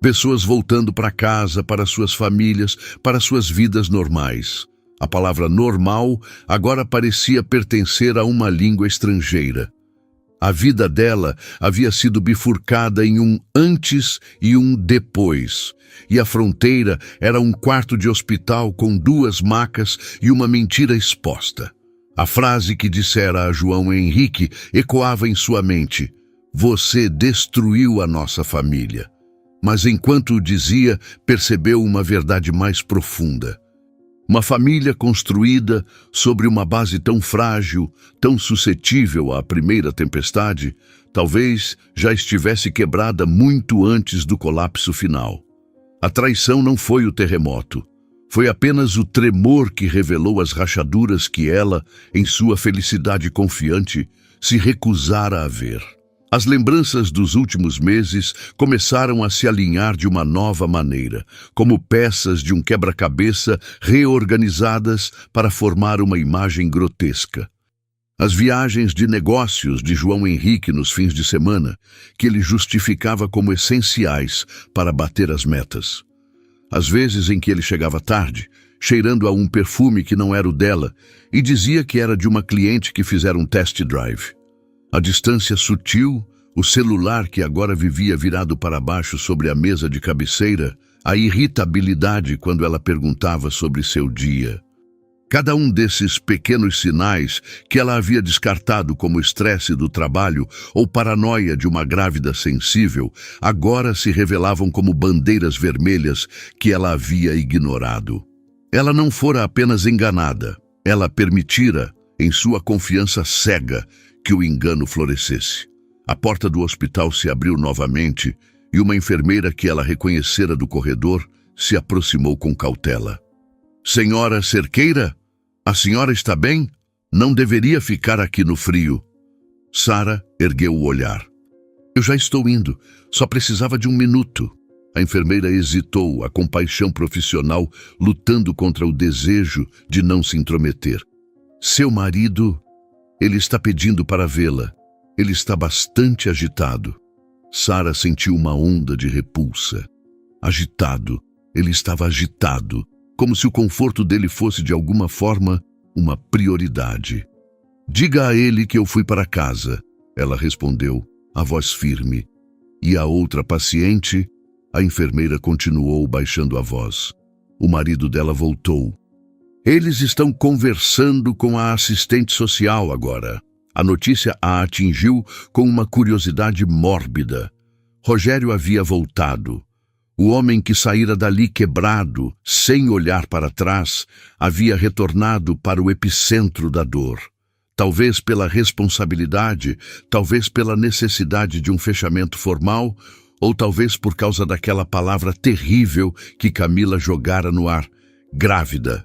Pessoas voltando para casa, para suas famílias, para suas vidas normais. A palavra normal agora parecia pertencer a uma língua estrangeira. A vida dela havia sido bifurcada em um antes e um depois, e a fronteira era um quarto de hospital com 2 macas e uma mentira exposta. A frase que dissera a João Henrique ecoava em sua mente: "Você destruiu a nossa família." Mas enquanto o dizia, percebeu uma verdade mais profunda. Uma família construída sobre uma base tão frágil, tão suscetível à primeira tempestade, talvez já estivesse quebrada muito antes do colapso final. A traição não foi o terremoto. Foi apenas o tremor que revelou as rachaduras que ela, em sua felicidade confiante, se recusara a ver. As lembranças dos últimos meses começaram a se alinhar de uma nova maneira, como peças de um quebra-cabeça reorganizadas para formar uma imagem grotesca. As viagens de negócios de João Henrique nos fins de semana, que ele justificava como essenciais para bater as metas. As vezes em que ele chegava tarde, cheirando a um perfume que não era o dela, e dizia que era de uma cliente que fizera um test drive. A distância sutil, o celular que agora vivia virado para baixo sobre a mesa de cabeceira, a irritabilidade quando ela perguntava sobre seu dia. Cada um desses pequenos sinais que ela havia descartado como estresse do trabalho ou paranoia de uma grávida sensível, agora se revelavam como bandeiras vermelhas que ela havia ignorado. Ela não fora apenas enganada, ela permitira, em sua confiança cega, que o engano florescesse. A porta do hospital se abriu novamente e uma enfermeira que ela reconhecera do corredor se aproximou com cautela. "Senhora Cerqueira, a senhora está bem? Não deveria ficar aqui no frio." Sara ergueu o olhar. "Eu já estou indo, só precisava de 1 minuto." A enfermeira hesitou, a compaixão profissional lutando contra o desejo de não se intrometer. "Seu marido, ele está pedindo para vê-la. Ele está bastante agitado." Sara sentiu uma onda de repulsa. Agitado, ele estava agitado, como se o conforto dele fosse de alguma forma uma prioridade. "Diga a ele que eu fui para casa," ela respondeu, a voz firme. E a outra paciente, a enfermeira continuou baixando a voz. O marido dela voltou. "Eles estão conversando com a assistente social agora." A notícia a atingiu com uma curiosidade mórbida. Rogério havia voltado. O homem que saíra dali quebrado, sem olhar para trás, havia retornado para o epicentro da dor. Talvez pela responsabilidade, talvez pela necessidade de um fechamento formal, ou talvez por causa daquela palavra terrível que Camila jogara no ar: grávida.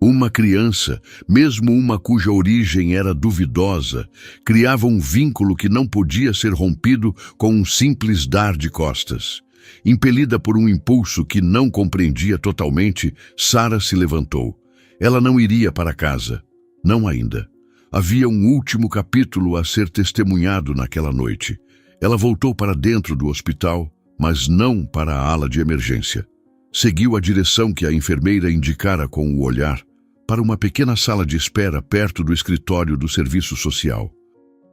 Uma criança, mesmo uma cuja origem era duvidosa, criava um vínculo que não podia ser rompido com um simples dar de costas. Impelida por um impulso que não compreendia totalmente, Sara se levantou. Ela não iria para casa. Não ainda. Havia um último capítulo a ser testemunhado naquela noite. Ela voltou para dentro do hospital, mas não para a ala de emergência. Seguiu a direção que a enfermeira indicara com o olhar, para uma pequena sala de espera perto do escritório do serviço social.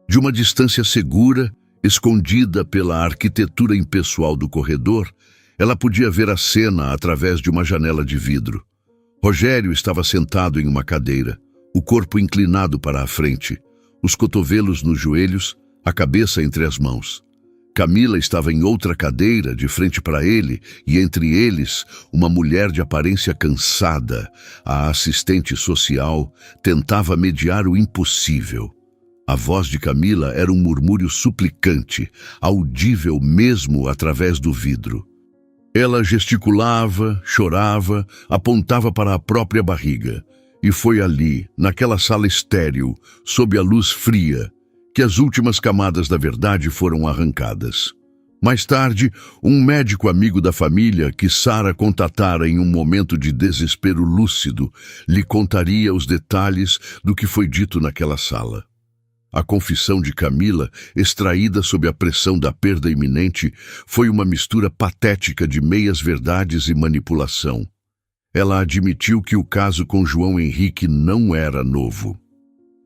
De uma distância segura, Escondida pela arquitetura impessoal do corredor, ela podia ver a cena através de uma janela de vidro. Rogério estava sentado em uma cadeira, o corpo inclinado para a frente, os cotovelos nos joelhos, a cabeça entre as mãos. Camila estava em outra cadeira, de frente para ele, e entre eles, uma mulher de aparência cansada, a assistente social, tentava mediar o impossível. A voz de Camila era um murmúrio suplicante, audível mesmo através do vidro. Ela gesticulava, chorava, apontava para a própria barriga. E foi ali, naquela sala estéril, sob a luz fria, que as últimas camadas da verdade foram arrancadas. Mais tarde, um médico amigo da família, que Sara contatara em um momento de desespero lúcido, lhe contaria os detalhes do que foi dito naquela sala. A confissão de Camila, extraída sob a pressão da perda iminente, foi uma mistura patética de meias-verdades e manipulação. Ela admitiu que o caso com João Henrique não era novo.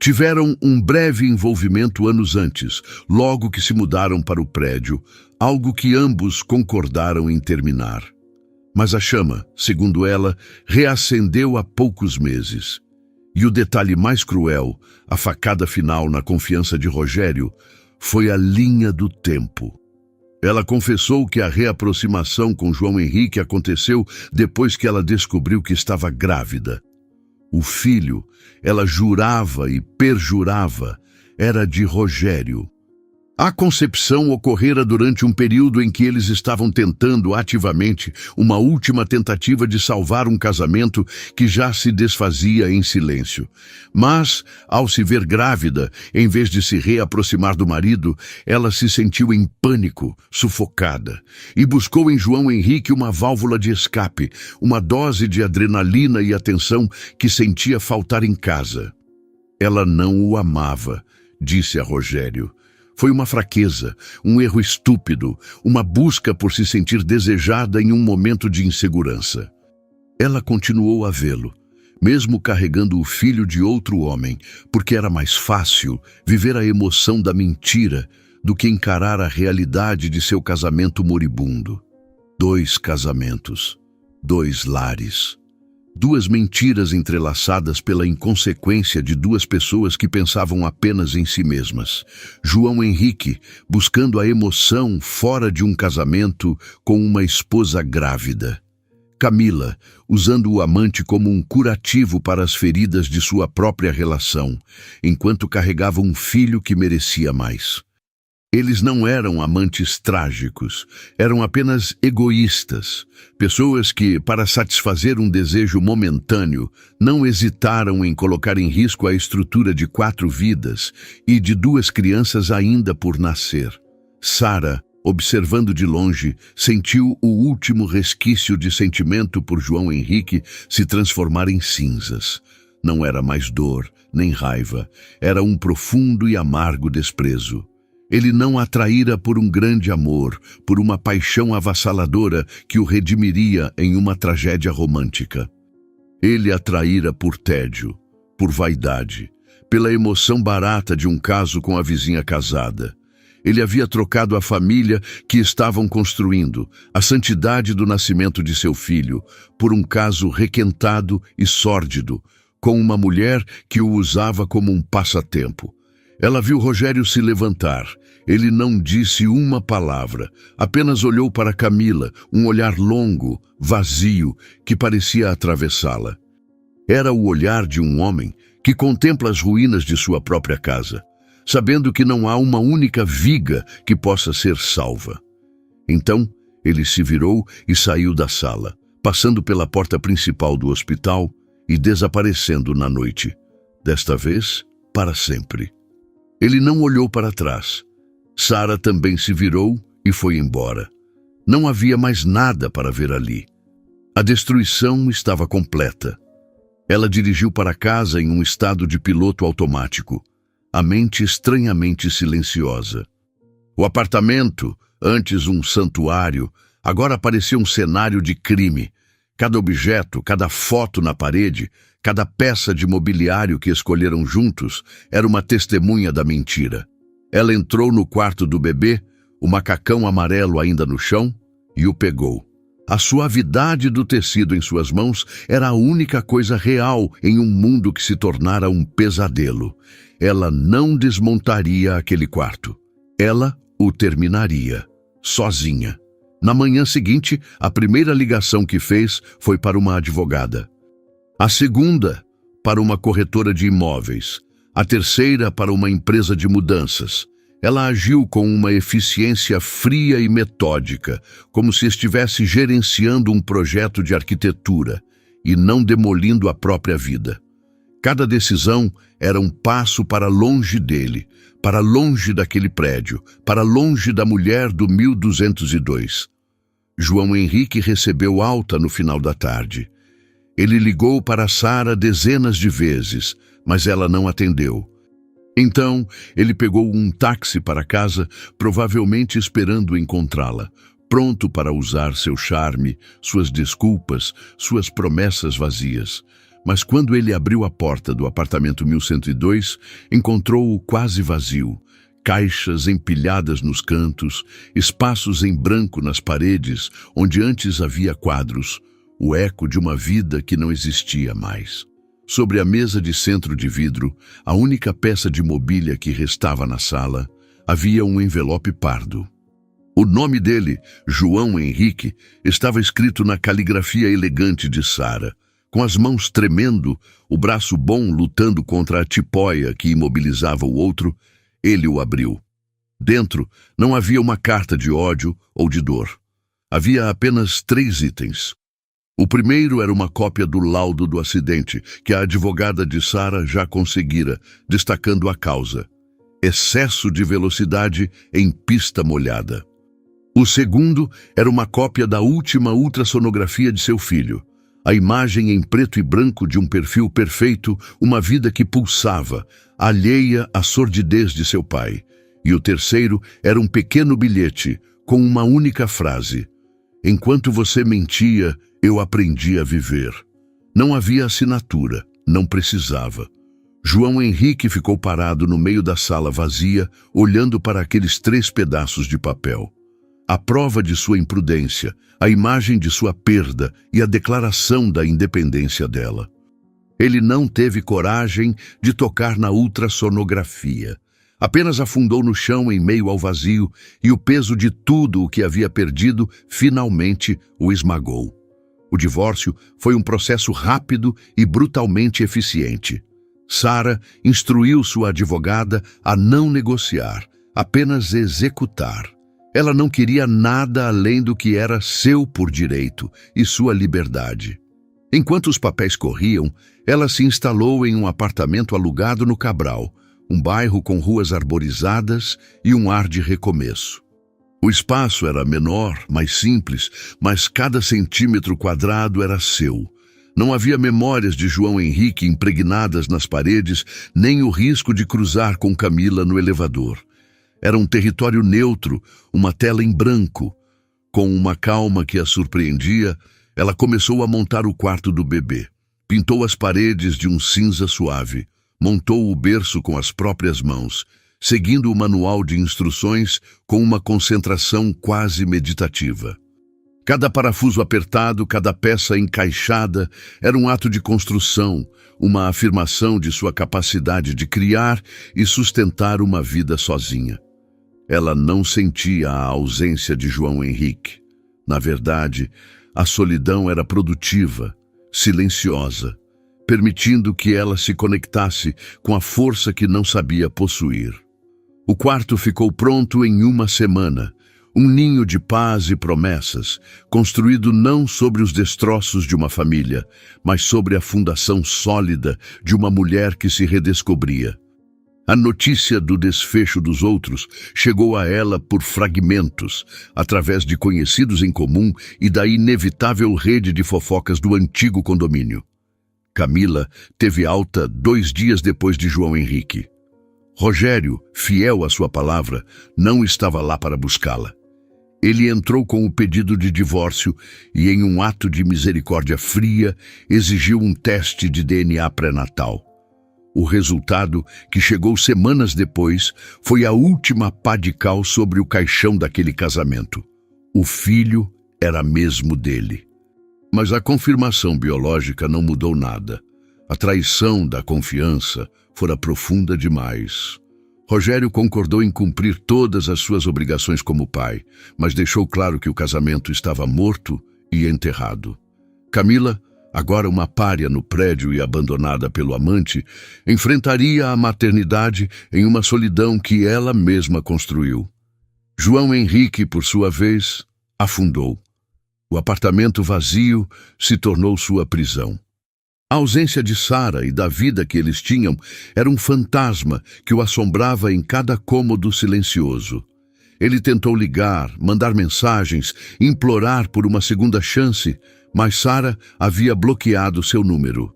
Tiveram um breve envolvimento anos antes, logo que se mudaram para o prédio, algo que ambos concordaram em terminar. Mas a chama, segundo ela, reacendeu há poucos meses. E o detalhe mais cruel, a facada final na confiança de Rogério, foi a linha do tempo. Ela confessou que a reaproximação com João Henrique aconteceu depois que ela descobriu que estava grávida. O filho, ela jurava e perjurava, era de Rogério. A concepção ocorrera durante um período em que eles estavam tentando ativamente uma última tentativa de salvar um casamento que já se desfazia em silêncio. Mas, ao se ver grávida, em vez de se reaproximar do marido, ela se sentiu em pânico, sufocada, e buscou em João Henrique uma válvula de escape, uma dose de adrenalina e atenção que sentia faltar em casa. Ela não o amava, disse a Rogério. Foi uma fraqueza, um erro estúpido, uma busca por se sentir desejada em um momento de insegurança. Ela continuou a vê-lo, mesmo carregando o filho de outro homem, porque era mais fácil viver a emoção da mentira do que encarar a realidade de seu casamento moribundo. 2 casamentos, 2 lares. 2 mentiras entrelaçadas pela inconsequência de 2 pessoas que pensavam apenas em si mesmas. João Henrique, buscando a emoção fora de um casamento com uma esposa grávida. Camila, usando o amante como um curativo para as feridas de sua própria relação, enquanto carregava um filho que merecia mais. Eles não eram amantes trágicos, eram apenas egoístas, pessoas que, para satisfazer um desejo momentâneo, não hesitaram em colocar em risco a estrutura de 4 vidas e de 2 crianças ainda por nascer. Sara, observando de longe, sentiu o último resquício de sentimento por João Henrique se transformar em cinzas. Não era mais dor, nem raiva, era um profundo e amargo desprezo. Ele não a traíra por um grande amor, por uma paixão avassaladora que o redimiria em uma tragédia romântica. Ele a traíra por tédio, por vaidade, pela emoção barata de um caso com a vizinha casada. Ele havia trocado a família que estavam construindo, a santidade do nascimento de seu filho, por um caso requentado e sórdido, com uma mulher que o usava como um passatempo. Ela viu Rogério se levantar. Ele não disse uma palavra, apenas olhou para Camila, um olhar longo, vazio, que parecia atravessá-la. Era o olhar de um homem que contempla as ruínas de sua própria casa, sabendo que não há uma única viga que possa ser salva. Então, ele se virou e saiu da sala, passando pela porta principal do hospital e desaparecendo na noite, desta vez, para sempre. Ele não olhou para trás. Sara também se virou e foi embora. Não havia mais nada para ver ali. A destruição estava completa. Ela dirigiu para casa em um estado de piloto automático, a mente estranhamente silenciosa. O apartamento, antes um santuário, agora parecia um cenário de crime. Cada objeto, cada foto na parede, cada peça de mobiliário que escolheram juntos era uma testemunha da mentira. Ela entrou no quarto do bebê, o macacão amarelo ainda no chão, e o pegou. A suavidade do tecido em suas mãos era a única coisa real em um mundo que se tornara um pesadelo. Ela não desmontaria aquele quarto. Ela o terminaria, sozinha. Na manhã seguinte, a primeira ligação que fez foi para uma advogada. A segunda, para uma corretora de imóveis. A terceira, para uma empresa de mudanças. Ela agiu com uma eficiência fria e metódica, como se estivesse gerenciando um projeto de arquitetura e não demolindo a própria vida. Cada decisão era um passo para longe dele, para longe daquele prédio, para longe da mulher do 1202. João Henrique recebeu alta no final da tarde. Ele ligou para Sara dezenas de vezes, mas ela não atendeu. Então, ele pegou um táxi para casa, provavelmente esperando encontrá-la, pronto para usar seu charme, suas desculpas, suas promessas vazias. Mas quando ele abriu a porta do apartamento 1102, encontrou-o quase vazio. Caixas empilhadas nos cantos, espaços em branco nas paredes, onde antes havia quadros, o eco de uma vida que não existia mais. Sobre a mesa de centro de vidro, a única peça de mobília que restava na sala, havia um envelope pardo. O nome dele, João Henrique, estava escrito na caligrafia elegante de Sara. Com as mãos tremendo, o braço bom lutando contra a tipóia que imobilizava o outro, ele o abriu. Dentro não havia uma carta de ódio ou de dor. Havia apenas 3 itens. O primeiro era uma cópia do laudo do acidente, que a advogada de Sara já conseguira, destacando a causa: excesso de velocidade em pista molhada. O segundo era uma cópia da última ultrassonografia de seu filho, a imagem em preto e branco de um perfil perfeito, uma vida que pulsava, alheia à sordidez de seu pai. E o terceiro era um pequeno bilhete, com uma única frase: enquanto você mentia, eu aprendi a viver. Não havia assinatura, não precisava. João Henrique ficou parado no meio da sala vazia, olhando para aqueles 3 pedaços de papel. A prova de sua imprudência, a imagem de sua perda e a declaração da independência dela. Ele não teve coragem de tocar na ultrassonografia. Apenas afundou no chão em meio ao vazio e o peso de tudo o que havia perdido finalmente o esmagou. O divórcio foi um processo rápido e brutalmente eficiente. Sara instruiu sua advogada a não negociar, apenas executar. Ela não queria nada além do que era seu por direito e sua liberdade. Enquanto os papéis corriam, ela se instalou em um apartamento alugado no Cabral, um bairro com ruas arborizadas e um ar de recomeço. O espaço era menor, mais simples, mas cada centímetro quadrado era seu. Não havia memórias de João Henrique impregnadas nas paredes, nem o risco de cruzar com Camila no elevador. Era um território neutro, uma tela em branco. Com uma calma que a surpreendia, ela começou a montar o quarto do bebê. Pintou as paredes de um cinza suave. Montou o berço com as próprias mãos, seguindo o manual de instruções com uma concentração quase meditativa. Cada parafuso apertado, cada peça encaixada, era um ato de construção, uma afirmação de sua capacidade de criar e sustentar uma vida sozinha. Ela não sentia a ausência de João Henrique. Na verdade, a solidão era produtiva, silenciosa, permitindo que ela se conectasse com a força que não sabia possuir. O quarto ficou pronto em 1 semana, um ninho de paz e promessas, construído não sobre os destroços de uma família, mas sobre a fundação sólida de uma mulher que se redescobria. A notícia do desfecho dos outros chegou a ela por fragmentos, através de conhecidos em comum e da inevitável rede de fofocas do antigo condomínio. Camila teve alta 2 dias depois de João Henrique. Rogério, fiel à sua palavra, não estava lá para buscá-la. Ele entrou com o pedido de divórcio e, em um ato de misericórdia fria, exigiu um teste de DNA pré-natal. O resultado, que chegou semanas depois, foi a última pá de cal sobre o caixão daquele casamento. O filho era mesmo dele. Mas a confirmação biológica não mudou nada. A traição da confiança fora profunda demais. Rogério concordou em cumprir todas as suas obrigações como pai, mas deixou claro que o casamento estava morto e enterrado. Camila, agora uma pária no prédio e abandonada pelo amante, enfrentaria a maternidade em uma solidão que ela mesma construiu. João Henrique, por sua vez, afundou. O apartamento vazio se tornou sua prisão. A ausência de Sara e da vida que eles tinham era um fantasma que o assombrava em cada cômodo silencioso. Ele tentou ligar, mandar mensagens, implorar por uma segunda chance, mas Sara havia bloqueado seu número.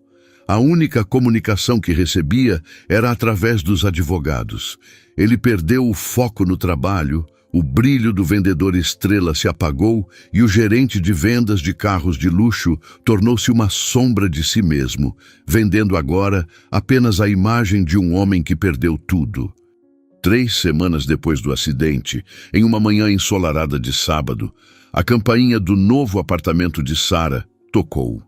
A única comunicação que recebia era através dos advogados. Ele perdeu o foco no trabalho, o brilho do vendedor estrela se apagou e o gerente de vendas de carros de luxo tornou-se uma sombra de si mesmo, vendendo agora apenas a imagem de um homem que perdeu tudo. 3 semanas depois do acidente, em uma manhã ensolarada de sábado, a campainha do novo apartamento de Sara tocou.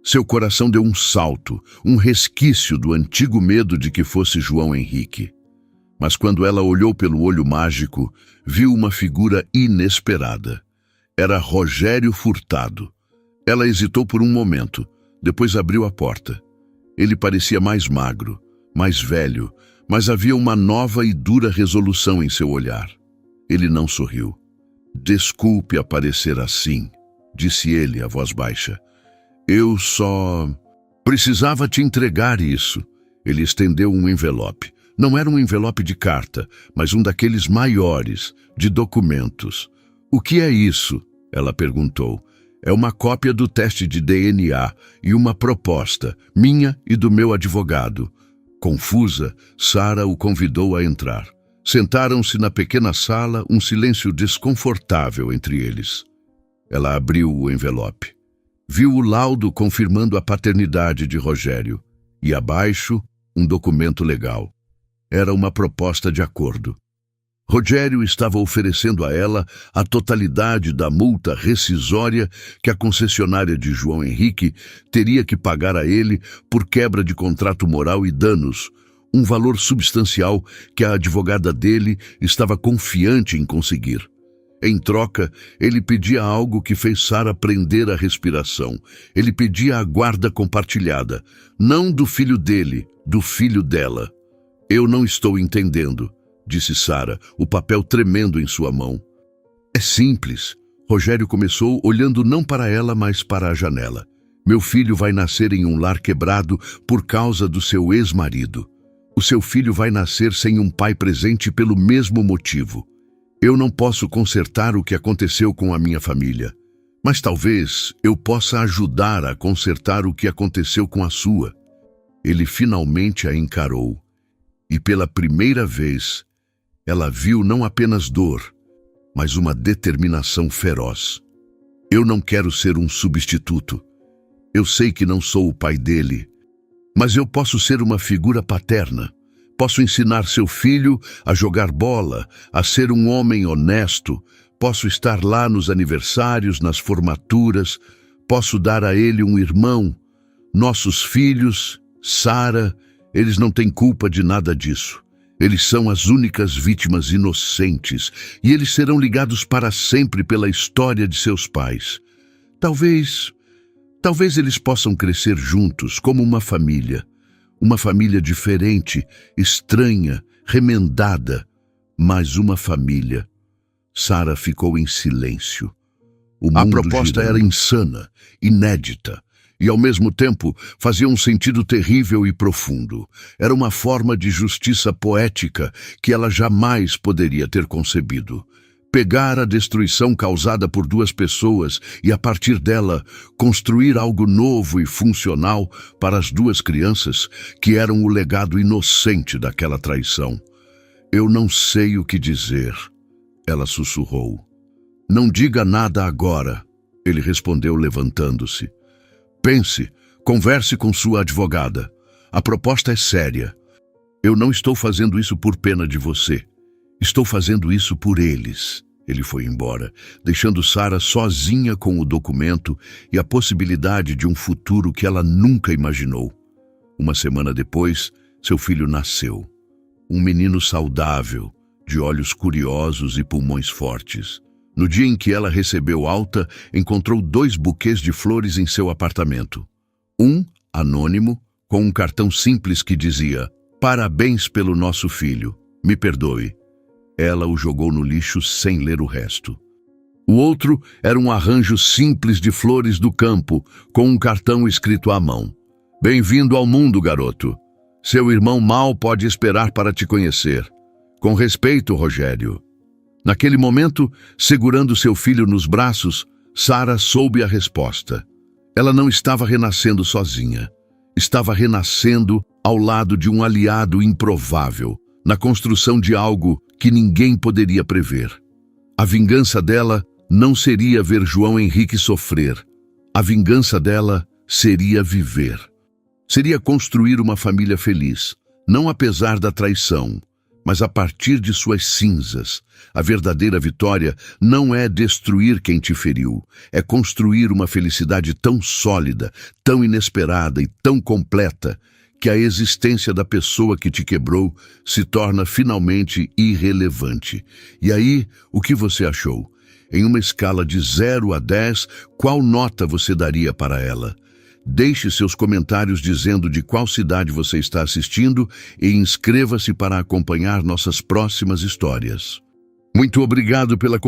Seu coração deu um salto, um resquício do antigo medo de que fosse João Henrique. Mas quando ela olhou pelo olho mágico, viu uma figura inesperada. Era Rogério Furtado. Ela hesitou por um momento, depois abriu a porta. Ele parecia mais magro, mais velho, mas havia uma nova e dura resolução em seu olhar. Ele não sorriu. "Desculpe aparecer assim", disse ele, a voz baixa. "Eu só precisava te entregar isso." Ele estendeu um envelope. Não era um envelope de carta, mas um daqueles maiores, de documentos. "O que é isso?" ela perguntou. "É uma cópia do teste de DNA e uma proposta, minha e do meu advogado." Confusa, Sara o convidou a entrar. Sentaram-se na pequena sala, um silêncio desconfortável entre eles. Ela abriu o envelope. Viu o laudo confirmando a paternidade de Rogério. E abaixo, um documento legal. Era uma proposta de acordo. Rogério estava oferecendo a ela a totalidade da multa rescisória que a concessionária de João Henrique teria que pagar a ele por quebra de contrato moral e danos, um valor substancial que a advogada dele estava confiante em conseguir. Em troca, ele pedia algo que fez Sara prender a respiração. Ele pedia a guarda compartilhada, não do filho dele, do filho dela. "Eu não estou entendendo", disse Sara, o papel tremendo em sua mão. "É simples." Rogério começou olhando não para ela, mas para a janela. "Meu filho vai nascer em um lar quebrado por causa do seu ex-marido. O seu filho vai nascer sem um pai presente pelo mesmo motivo. Eu não posso consertar o que aconteceu com a minha família, mas talvez eu possa ajudar a consertar o que aconteceu com a sua." Ele finalmente a encarou. E pela primeira vez, ela viu não apenas dor, mas uma determinação feroz. "Eu não quero ser um substituto. Eu sei que não sou o pai dele, mas eu posso ser uma figura paterna. Posso ensinar seu filho a jogar bola, a ser um homem honesto. Posso estar lá nos aniversários, nas formaturas. Posso dar a ele um irmão. Nossos filhos, Sara, eles não têm culpa de nada disso. Eles são as únicas vítimas inocentes, e eles serão ligados para sempre pela história de seus pais. Talvez eles possam crescer juntos como uma família diferente, estranha, remendada, mas uma família." Sara ficou em silêncio. A proposta era insana, inédita, e ao mesmo tempo fazia um sentido terrível e profundo. Era uma forma de justiça poética que ela jamais poderia ter concebido. Pegar a destruição causada por 2 pessoas e, a partir dela, construir algo novo e funcional para as 2 crianças que eram o legado inocente daquela traição. "Eu não sei o que dizer", ela sussurrou. "Não diga nada agora", ele respondeu levantando-se. "Pense, converse com sua advogada. A proposta é séria. Eu não estou fazendo isso por pena de você. Estou fazendo isso por eles. Ele foi embora, deixando Sarah sozinha com o documento e a possibilidade de um futuro que ela nunca imaginou. Uma semana depois, seu filho nasceu. Um menino saudável, de olhos curiosos e pulmões fortes. No dia em que ela recebeu alta, encontrou 2 buquês de flores em seu apartamento. Um, anônimo, com um cartão simples que dizia: "Parabéns pelo nosso filho. Me perdoe." Ela o jogou no lixo sem ler o resto. O outro era um arranjo simples de flores do campo, com um cartão escrito à mão: "Bem-vindo ao mundo, garoto. Seu irmão mal pode esperar para te conhecer. Com respeito, Rogério." Naquele momento, segurando seu filho nos braços, Sarah soube a resposta. Ela não estava renascendo sozinha. Estava renascendo ao lado de um aliado improvável, na construção de algo que ninguém poderia prever. A vingança dela não seria ver João Henrique sofrer. A vingança dela seria viver. Seria construir uma família feliz, não apesar da traição, mas a partir de suas cinzas. A verdadeira vitória não é destruir quem te feriu, é construir uma felicidade tão sólida, tão inesperada e tão completa, que a existência da pessoa que te quebrou se torna finalmente irrelevante. E aí, o que você achou? Em uma escala de 0 a 10, qual nota você daria para ela? Deixe seus comentários dizendo de qual cidade você está assistindo e inscreva-se para acompanhar nossas próximas histórias. Muito obrigado pela